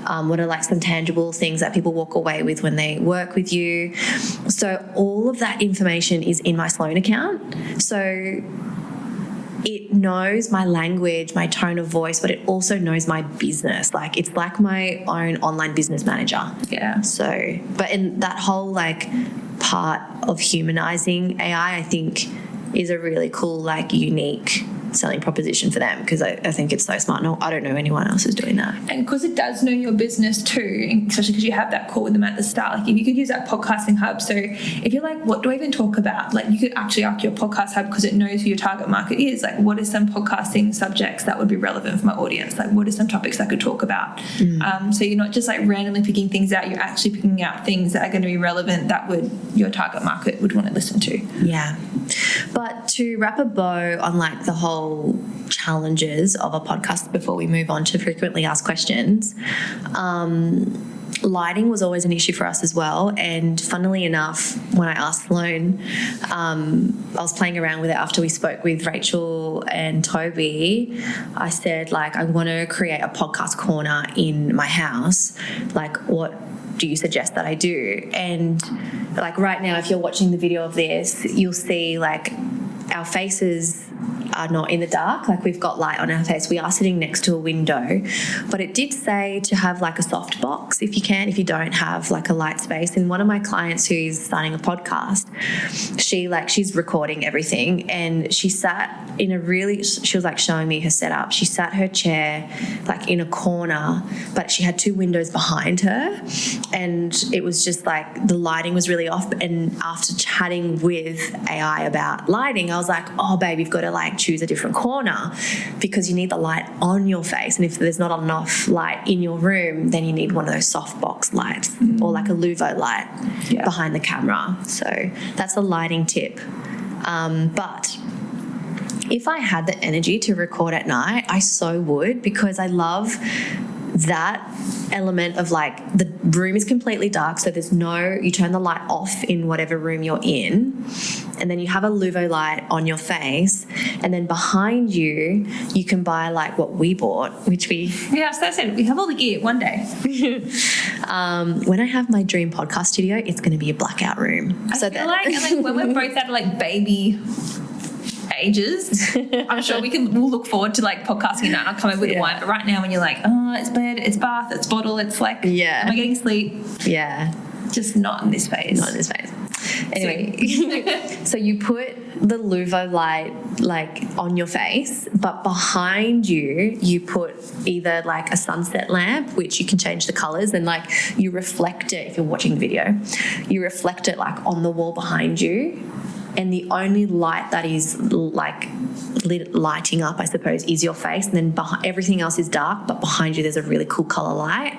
what are like some tangible things that people walk away with when they work with you. So all of that information is in my Sloan account. So it knows my language, my tone of voice, but it also knows my business. Like it's like my own online business manager. Yeah. So, but in that whole like part of humanizing AI, I think is a really cool, like unique selling proposition for them, because I think it's so smart. No, I don't know anyone else who's doing that. And because it does know your business too, especially because you have that call with them at the start. Like if you could use that podcasting hub, so if you're like, what do I even talk about? Like you could actually ask your podcast hub, because it knows who your target market is. Like what are some podcasting subjects that would be relevant for my audience? Like what are some topics I could talk about? So you're not just like randomly picking things out, you're actually picking out things that are going to be relevant that would your target market would want to listen to. Yeah. But to wrap a bow on like the whole challenges of a podcast before we move on to frequently asked questions, lighting was always an issue for us as well. And funnily enough, when I asked Sloan, I was playing around with it after we spoke with Rachel and Toby. I said, like, I want to create a podcast corner in my house. Like, what do you suggest that I do? And like right now, if you're watching the video of this, you'll see like our faces are not in the dark, like we've got light on our face. We are sitting next to a window, but it did say to have like a soft box if you don't have like a light space. And one of my clients who's starting a podcast, she's recording everything, and she sat in she was like showing me her setup. She sat her chair like in a corner, but she had two windows behind her, and it was just like the lighting was really off. And after chatting with AI about lighting, I was like, oh babe, you've got to like choose a different corner, because you need the light on your face, and if there's not enough light in your room, then you need one of those softbox lights or like a Luvo light behind the camera. So that's a lighting tip. But if I had the energy to record at night, I so would, because I love that element of like the room is completely dark, so you turn the light off in whatever room you're in, and then you have a Luvo light on your face, and then behind you can buy like what we bought, which we so that's it. We have all the gear one day. When I have my dream podcast studio, it's going to be a blackout room. I feel like when we're both at like baby ages, I'm sure we'll look forward to like podcasting that and I'll come up with one. But right now when you're like, oh, it's bed, it's bath, it's bottle, it's like, am I getting sleep? Yeah. Just not in this phase. Not in this phase. Anyway, so you put the Luvo light like on your face, but behind you put either like a sunset lamp, which you can change the colors, and like you reflect it. If you're watching the video, you reflect it like on the wall behind you. And the only light that is like lighting up, I suppose, is your face. And then everything else is dark, but behind you there's a really cool color light.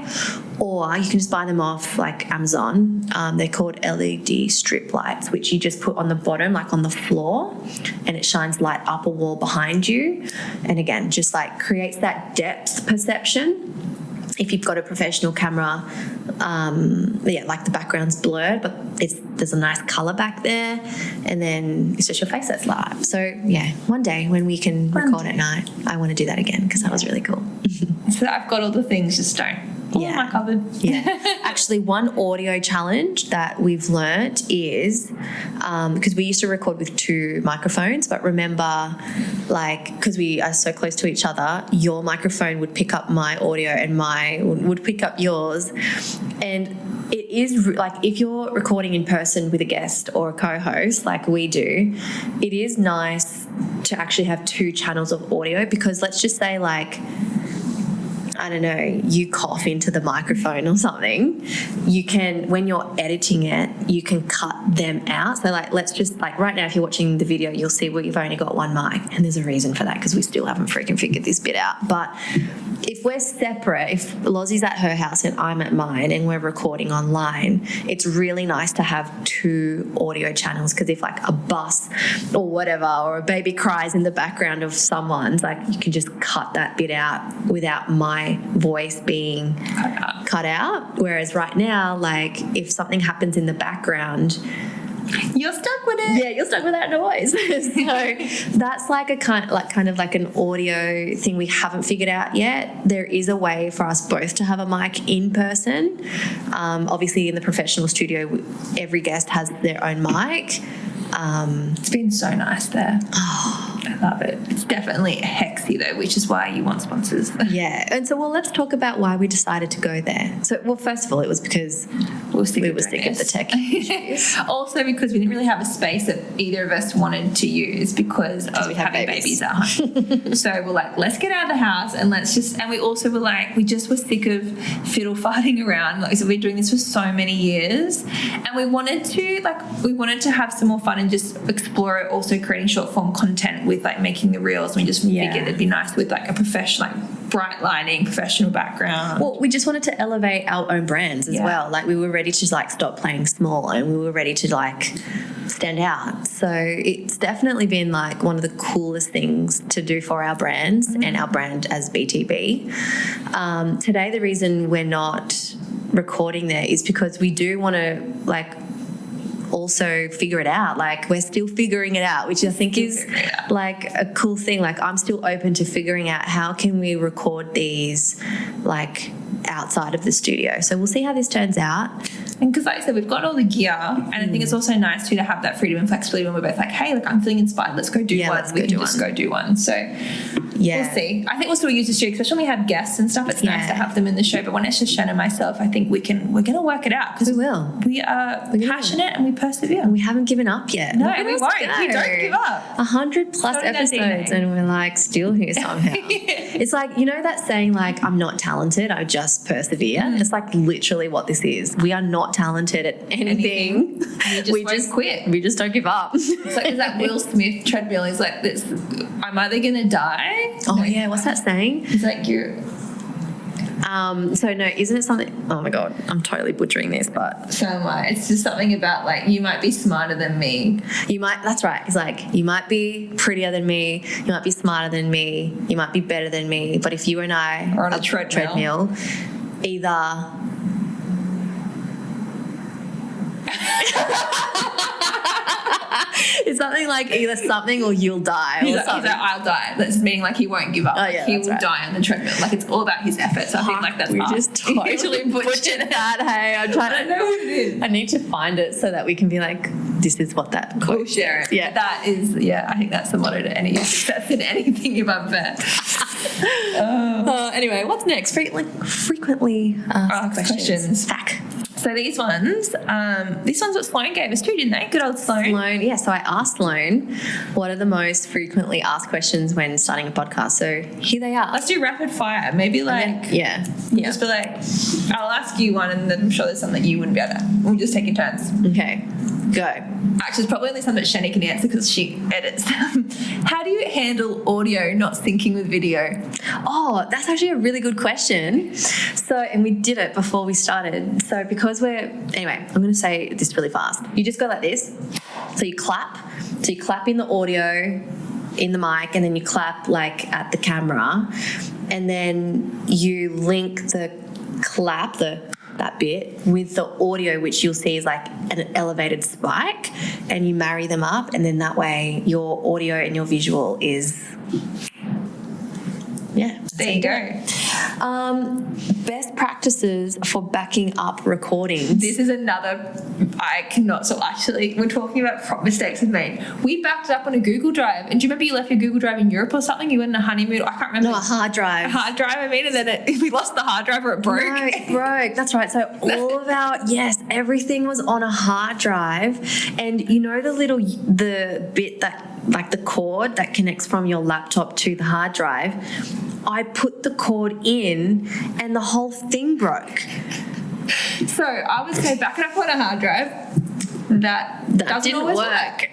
Or you can just buy them off like Amazon. They're called LED strip lights, which you just put on the bottom, like on the floor, and it shines light up a wall behind you. And again, just like creates that depth perception. If you've got a professional camera, like the background's blurred, but there's a nice colour back there, and then it's just your face that's lit up. So yeah, one day when we can record at night, I want to do that again because that was really cool. So I've got all the things, just don't. All in my cupboard. Yeah. Actually, one audio challenge that we've learnt is because we used to record with 2 microphones, but remember, like, because we are so close to each other, your microphone would pick up my audio and mine would pick up yours. And it is like if you're recording in person with a guest or a co-host like we do, it is nice to actually have 2 channels of audio, because let's just say like, I don't know, you cough into the microphone or something, you can, when you're editing it, you can cut them out. So like, let's just like right now, if you're watching the video, you'll see we've only got 1 mic, and there's a reason for that because we still haven't freaking figured this bit out. But if we're separate, if Lozzie's at her house and I'm at mine and we're recording online, it's really nice to have 2 audio channels, because if like a bus or whatever, or a baby cries in the background of someone's, like you can just cut that bit out without my voice being cut out. Whereas right now, like if something happens in the background, you're stuck with it. Yeah, you're stuck with that noise. So that's like a kind of like an audio thing we haven't figured out yet. There is a way for us both to have a mic in person. Obviously, in the professional studio, every guest has their own mic. It's been so nice there. I love it. It's definitely hexy though, which is why you want sponsors. Yeah. And so, let's talk about why we decided to go there. So, first of all, it was because we were sick of the tech issues. Also because we didn't really have a space that either of us wanted to use because of having babies at home. So we're like, let's get out of the house and we also were like, we just were sick of fiddle farting around. Like, so we've been doing this for so many years, and we wanted to have some more fun and just explore it, also creating short form content with like making the reels. We just figured it'd be nice with like a professional, like bright lighting, professional background. Well, we just wanted to elevate our own brands as well. Like we were ready to like stop playing small, and we were ready to like stand out. So it's definitely been like one of the coolest things to do for our brands and our brand as BTB. Today, the reason we're not recording there is because we do want to like also figure it out. Like we're still figuring it out, which I think is like a cool thing. Like I'm still open to figuring out how can we record these like outside of the studio. So we'll see how this turns out. And because like I said, we've got all the gear, and I think it's also nice too to have that freedom and flexibility when we're both like, hey, look, I'm feeling inspired, let's go do one. We can just go do one. So we'll see. I think we'll still use the studio, especially when we have guests and stuff. It's nice to have them in the show. But when it's just Shannon and myself, I think we're going to work it out, because we are passionate and we persevere. And we haven't given up yet. No, we won't. We don't give up. 100 plus episodes and we're like still here somehow. It's like, you know that saying like, I'm not talented, I just persevere. It's like literally what this is. We are not talented at anything. We just quit. We just don't give up. It's like there's that Will Smith treadmill. He's like, I'm either going to die. Oh, yeah. What's that saying? He's like, So no, isn't it something? Oh my god, I'm totally butchering this, but So am I. It's just something about like you might be smarter than me. you might. That's right. It's like you might be prettier than me, you might be smarter than me, you might be better than me. But if you and I Are on a treadmill. either. It's something like either something or you'll die. He's Or like, something. I'll die. That's meaning like he won't give up. Oh, Like, yeah, he that's will right. die on the treadmill. Like it's all about his efforts. I think like that's we us. just totally butchered that. Hey, I'm I trying don't know what it is. I need to find it so that we can be like, this is what that quote. We'll share it. Yeah. That is, I think that's the motto to any success in anything you've ever. Anyway, what's next? Frequently asked questions. Fact. So these ones what Sloan gave us too, didn't they? Good old Sloan. Sloan, yeah. So I asked Sloan, what are the most frequently asked questions when starting a podcast? So here they are. Let's do rapid fire. Maybe like, Yeah. just be like, I'll ask you one and then I'm sure there's something you wouldn't be able to. We'll just take in turns. Okay. Go. Actually, it's probably only something that Shani can answer because she edits them. How do you handle audio not syncing with video? Oh, that's actually a really good question. So, and we did it before we started. So because anyway, I'm going to say this really fast. You just go like this. So you clap. So you clap in the audio, in the mic, and then you clap like at the camera. And then you link the clap, that bit, with the audio, which you'll see is like an elevated spike, and you marry them up, and then that way your audio and your visual is There you go. Best practices for backing up recordings. This is another, I cannot, so actually, we're talking about prop mistakes we've made. We backed it up on a Google Drive, and do you remember you left your Google Drive in Europe or something? You went on a honeymoon, I can't remember. No, a hard drive. A hard drive, I mean, and then we lost the hard drive or it broke. No, it broke. That's right. So all of our, everything was on a hard drive, and you know the bit that, like the cord that connects from your laptop to the hard drive, I put the cord in and the whole thing broke. So I was going back it up on a hard drive. That doesn't didn't always work.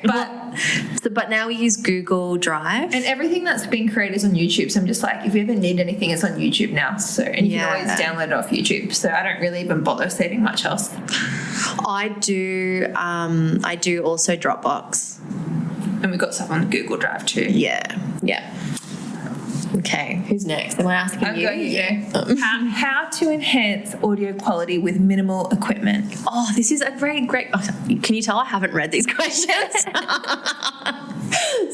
But now we use Google Drive. And everything that's been created is on YouTube. So I'm just like, if you ever need anything, it's on YouTube now. So, and you can always download it off YouTube. So I don't really even bother saving much else. I do also Dropbox. And we've got stuff on Google Drive too. Yeah. Okay, who's next? Am I asking I'm you? going you. How to enhance audio quality with minimal equipment? Oh, this is a very great. Can you tell I haven't read these questions?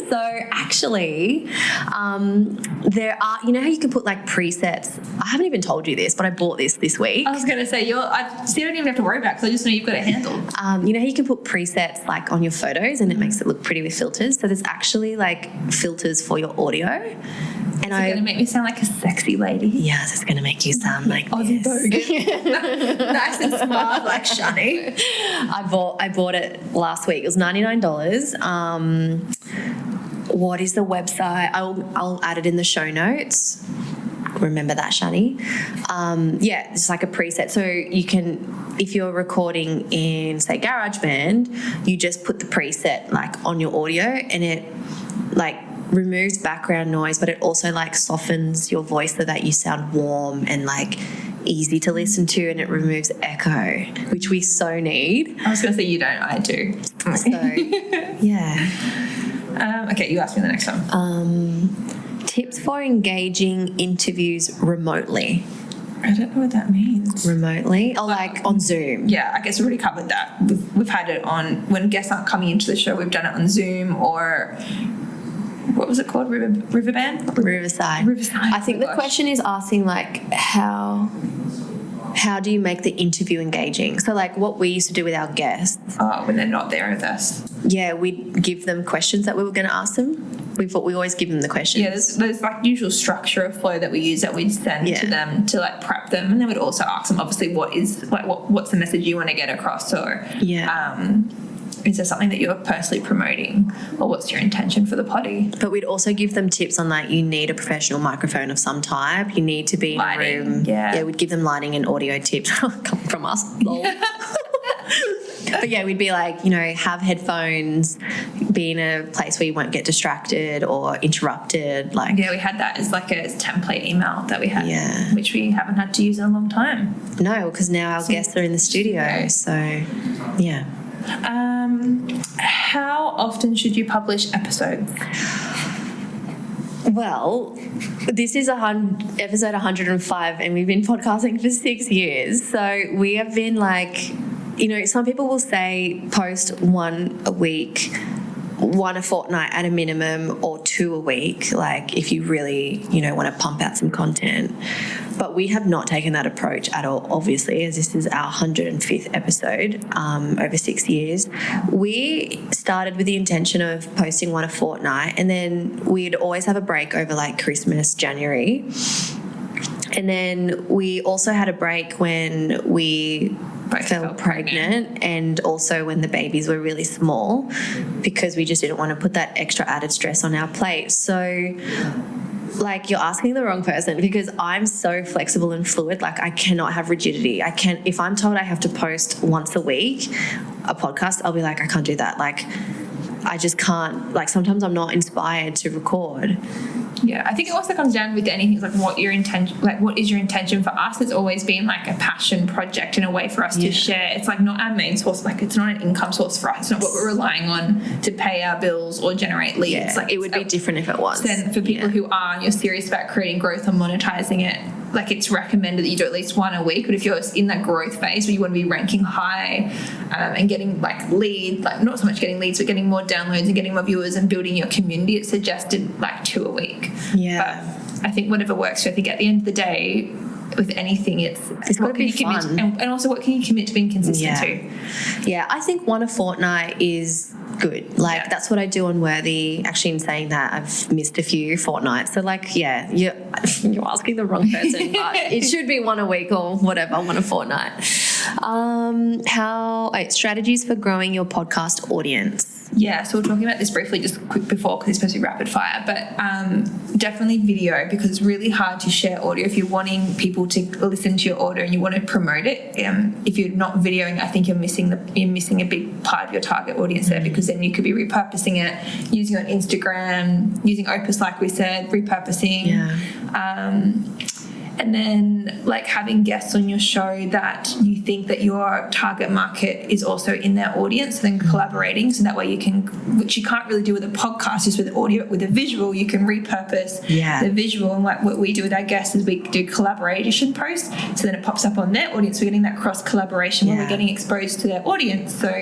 So actually, there are. You know how you can put like presets. I haven't even told you this, but I bought this week. I was going to say I don't even have to worry about it because I just know you've got it handled. You know how you can put presets like on your photos and it makes it look pretty with filters. So there's actually like filters for your audio. And It's going to make me sound like a sexy lady. Yes, it's going to make you sound like Aussie this. bogan. Nice and smart like Shani. I bought it last week. It was $99. What is the website? I'll add it in the show notes. Remember that, Shani? It's like a preset. So you can, if you're recording in, say, GarageBand, you just put the preset like on your audio, and it like removes background noise, but it also like softens your voice so that you sound warm and like easy to listen to, and it removes echo, which we so need. I was going to say you don't, I do. So, yeah. Okay, you ask me the next one. Tips for engaging interviews remotely. I don't know what that means. Remotely? Oh, like on Zoom. Yeah, I guess we already covered that. We've had it on, when guests aren't coming into the show, we've done it on Zoom or, what was it called? Riverband? Riverside. I think the question is asking like how do you make the interview engaging? So like what we used to do with our guests. Oh, when they're not there with us. Yeah, we'd give them questions that we were going to ask them. We always give them the questions. Yeah, there's like usual structure of flow that we use that we'd send to them to like prep them, and then we'd also ask them obviously what's the message you want to get across, or is there something that you're personally promoting, or what's your intention for the potty? But we'd also give them tips on like you need a professional microphone of some type. You need to be in a room. Yeah, we'd give them lighting and audio tips. Come from us. Lol. But yeah, we'd be like, have headphones, be in a place where you won't get distracted or interrupted. Like, yeah, we had that as like a template email that we had, Yeah. which we haven't had to use in a long time. No, because now our guests are in the studio. So, yeah. How often should you publish episodes? Well, this is episode 105, and we've been podcasting for 6 years. So we have been like, you know, some people will say post 1 a week, 1 a fortnight at a minimum, or 2 a week, like if you really, you know, want to pump out some content. But we have not taken that approach at all, obviously, as this is our 105th episode over 6 years. We started with the intention of posting 1 a fortnight, and then we'd always have a break over like Christmas, January. And then we also had a break when we fell pregnant, and also when the babies were really small, because we just didn't want to put that extra added stress on our plate. So, like, you're asking the wrong person, because I'm so flexible and fluid. Like, I cannot have rigidity. If I'm told I have to post once a week a podcast, I'll be like, I can't do that. Like, I just can't. Like, sometimes I'm not inspired to record. Yeah, I think it also comes down with anything like what your intention, like what is your intention. For us, it's always been like a passion project and a way for us to share. It's like not our main source, like it's not an income source for us. It's not what we're relying on to pay our bills or generate leads. Yeah, like it would be different if it was. Then for people who are and you're serious about creating growth and monetizing it, like it's recommended that you do at least 1 a week. But if you're in that growth phase where you want to be ranking high and getting like leads, like not so much getting leads, but getting more downloads and getting more viewers and building your community, it's suggested like 2 a week. Yeah. But I think whatever works. So I think at the end of the day, with anything, it's got to be fun. And also what can you commit to being consistent to? Yeah, I think 1 a fortnight is good. Like, that's what I do on Worthy. Actually, in saying that, I've missed a few fortnights. So, like, yeah, you're asking the wrong person, but it should be 1 a week or whatever, 1 a fortnight. Strategies for growing your podcast audience. Yeah, so we're talking about this briefly just quick before, because it's supposed to be rapid fire, but definitely video, because it's really hard to share audio if you're wanting people to listen to your audio and you want to promote it. If you're not videoing, I think you're missing a big part of your target audience there, because then you could be repurposing it, using it on Instagram, using Opus like we said, repurposing. And then like having guests on your show that you think that your target market is also in their audience, and then collaborating, so that way you can, which you can't really do with a podcast, just with audio, but with a visual you can repurpose the visual. And like what we do with our guests is we do collaboration posts, so then it pops up on their audience. We're getting that cross collaboration where we're getting exposed to their audience. So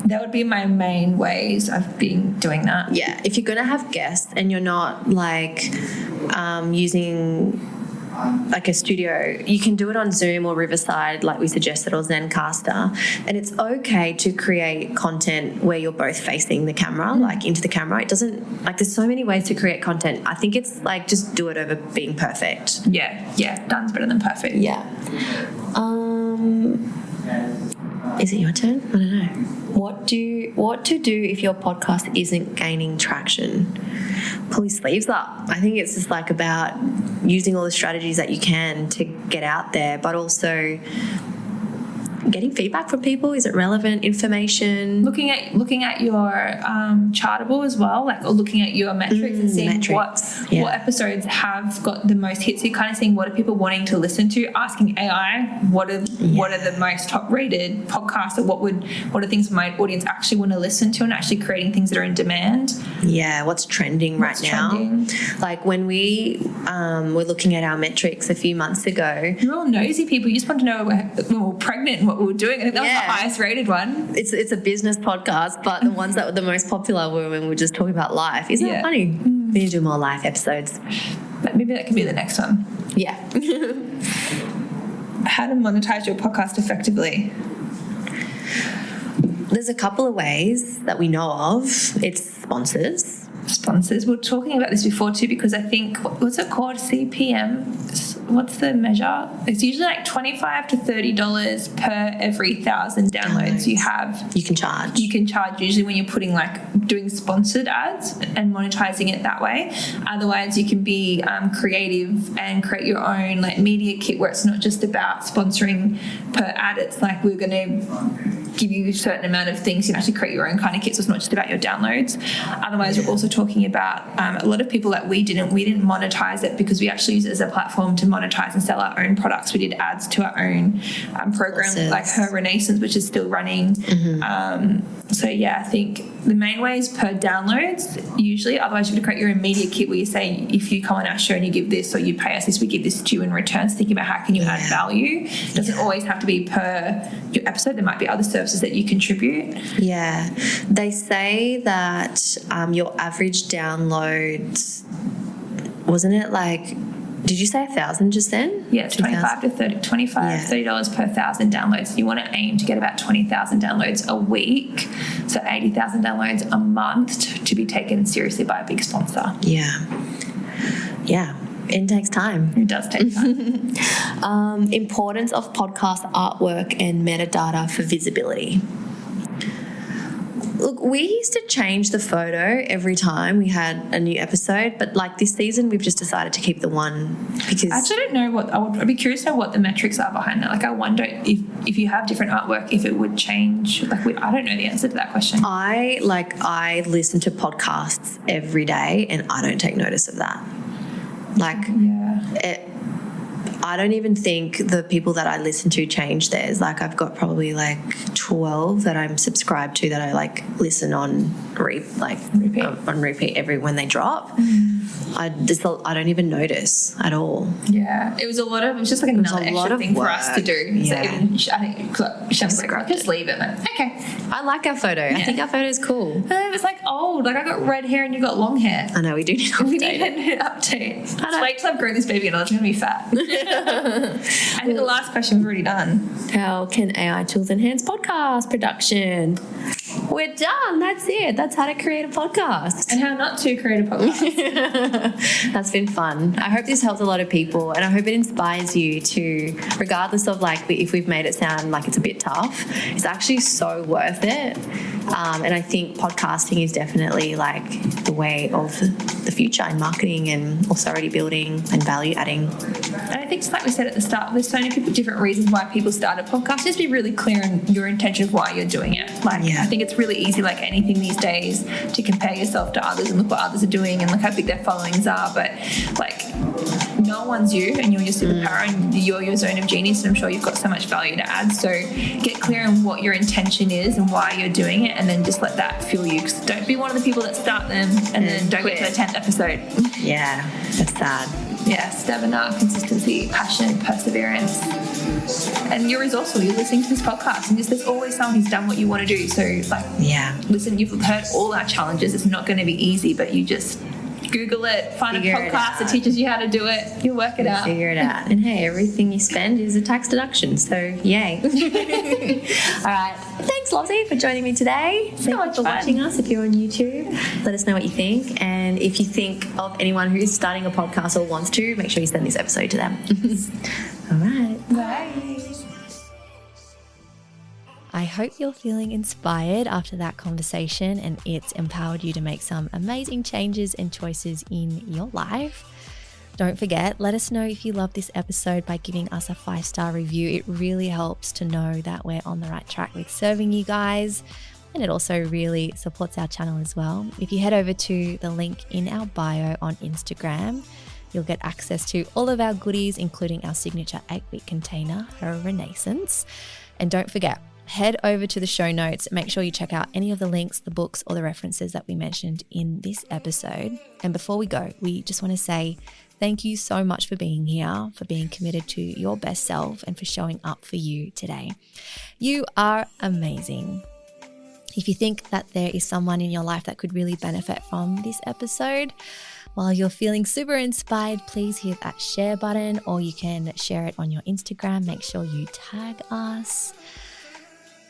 that would be my main ways I've been doing that. Yeah, if you're going to have guests and you're not like using like a studio, you can do it on Zoom or Riverside like we suggested, or Zencaster, and it's okay to create content where you're both facing the camera, like into the camera. It doesn't, like, there's so many ways to create content. I think it's like just do it over being perfect. Yeah, done's better than perfect. Is it your turn? I don't know. What to do if your podcast isn't gaining traction? Pull your sleeves up. I think it's just like about using all the strategies that you can to get out there, but also getting feedback from people. Is it relevant information? Looking at your Chartable as well, like, or looking at your metrics and seeing what episodes have got the most hits. You're kind of seeing what are people wanting to listen to. Asking AI what are the most top rated podcasts, or what are things my audience actually want to listen to, and actually creating things that are in demand. Yeah, what's trending right now? Like when we were looking at our metrics a few months ago. You're all nosy people. You just want to know when we're pregnant and what we were doing. I think that was the highest rated one. It's a business podcast, but the ones that were the most popular were when we were just talking about life. Isn't that funny? We need to do more life episodes. But maybe that could be the next one. Yeah. How to monetize your podcast effectively? There's a couple of ways that we know of. It's sponsors. We're talking about this before too, because I think, what's it called? CPM? What's the measure? It's usually like $25 to $30 per every 1,000 downloads you have. You can charge. Usually when you're putting like doing sponsored ads and monetizing it that way. Otherwise you can be creative and create your own like media kit where it's not just about sponsoring per ad. It's like we're going to give you a certain amount of things. You can actually create your own kind of kit, so it's not just about your downloads. Otherwise, we're also talking about a lot of people that we didn't monetize it because we actually use it as a platform to monetize and sell our own products. We did ads to our own program, like Her Renaissance, which is still running. So yeah, I think the main way is per downloads usually. Otherwise, you're going to create your own media kit where you say, if you come on our show and you give this or you pay us this, we give this to you in return. So thinking about how can you add value. It doesn't always have to be per your episode. There might be other services that you contribute. Yeah. They say that your average downloads, wasn't it like, did you say 1,000 just then? Yeah, it's $25 to $30 per 1,000 downloads. You want to aim to get about 20,000 downloads a week, so 80,000 downloads a month to be taken seriously by a big sponsor. Yeah. It takes time. It does take time. Importance of podcast artwork and metadata for visibility. Look, we used to change the photo every time we had a new episode, but like this season, we've just decided to keep the one because... I actually don't know I'd be curious to know what the metrics are behind that. Like, I wonder if you have different artwork, if it would change. Like, I don't know the answer to that question. I listen to podcasts every day and I don't take notice of that. Like, I don't even think the people that I listen to change theirs. Like, I've got probably like 12 that I'm subscribed to that I like listen on repeat every when they drop. I don't even notice at all. Yeah, it was just like another extra thing for us to do. Yeah. So I think just leave it. But, okay. I like our photo. Yeah. I think our photo is cool. It was like old. Like, I got red hair and you got long hair. I know, we do need to update We need an update. Just wait till I've grown this baby and I'm going to be fat. I think the last question we've already done. How can AI tools enhance podcast production? We're done. That's it. That's how to create a podcast. And how not to create a podcast. That's been fun. I hope this helps a lot of people and I hope it inspires you to, regardless of like if we've made it sound like it's a bit tough, it's actually so worth it. And I think podcasting is definitely like the way of the future in marketing and authority building and value adding. And I think just like we said at the start, there's so many different reasons why people start a podcast. Just be really clear on your intention of why you're doing it. Like, I think it's really easy, like anything these days, to compare yourself to others and look what others are doing and look how big their followings are. But like, no one's you and you're your superpower and you're your zone of genius, and I'm sure you've got so much value to add. So get clear on what your intention is and why you're doing it, and then just let that fuel you. Because don't be one of the people that start them and then don't get to the 10th episode. Yeah, that's sad. Yeah, stamina, consistency, passion, perseverance. And you're resourceful. You're listening to this podcast and there's always someone who's done what you want to do. So listen, you've heard all our challenges. It's not going to be easy, but you just Google it, find a podcast that teaches you how to do it. You'll work it out. Figure it out. And hey, everything you spend is a tax deduction. So yay. All right. Thanks, Lottie, for joining me today. So much for fun. Watching us. If you're on YouTube, let us know what you think. And if you think of anyone who's starting a podcast or wants to, make sure you send this episode to them. All right. Bye. I hope you're feeling inspired after that conversation and it's empowered you to make some amazing changes and choices in your life. Don't forget, let us know if you love this episode by giving us a 5-star review. It really helps to know that we're on the right track with serving you guys. And it also really supports our channel as well. If you head over to the link in our bio on Instagram, you'll get access to all of our goodies, including our signature 8-week container, Her Renaissance. And don't forget, head over to the show notes. Make sure you check out any of the links, the books, or the references that we mentioned in this episode. And before we go, we just want to say thank you so much for being here, for being committed to your best self, and for showing up for you today. You are amazing. If you think that there is someone in your life that could really benefit from this episode, while you're feeling super inspired, please hit that share button, or you can share it on your Instagram. Make sure you tag us.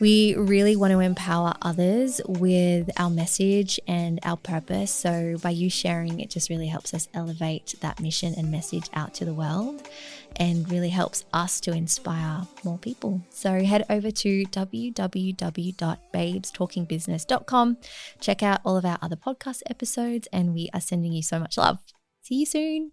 We really want to empower others with our message and our purpose. So by you sharing, it just really helps us elevate that mission and message out to the world and really helps us to inspire more people. So head over to www.babestalkingbusiness.com. Check out all of our other podcast episodes, and we are sending you so much love. See you soon.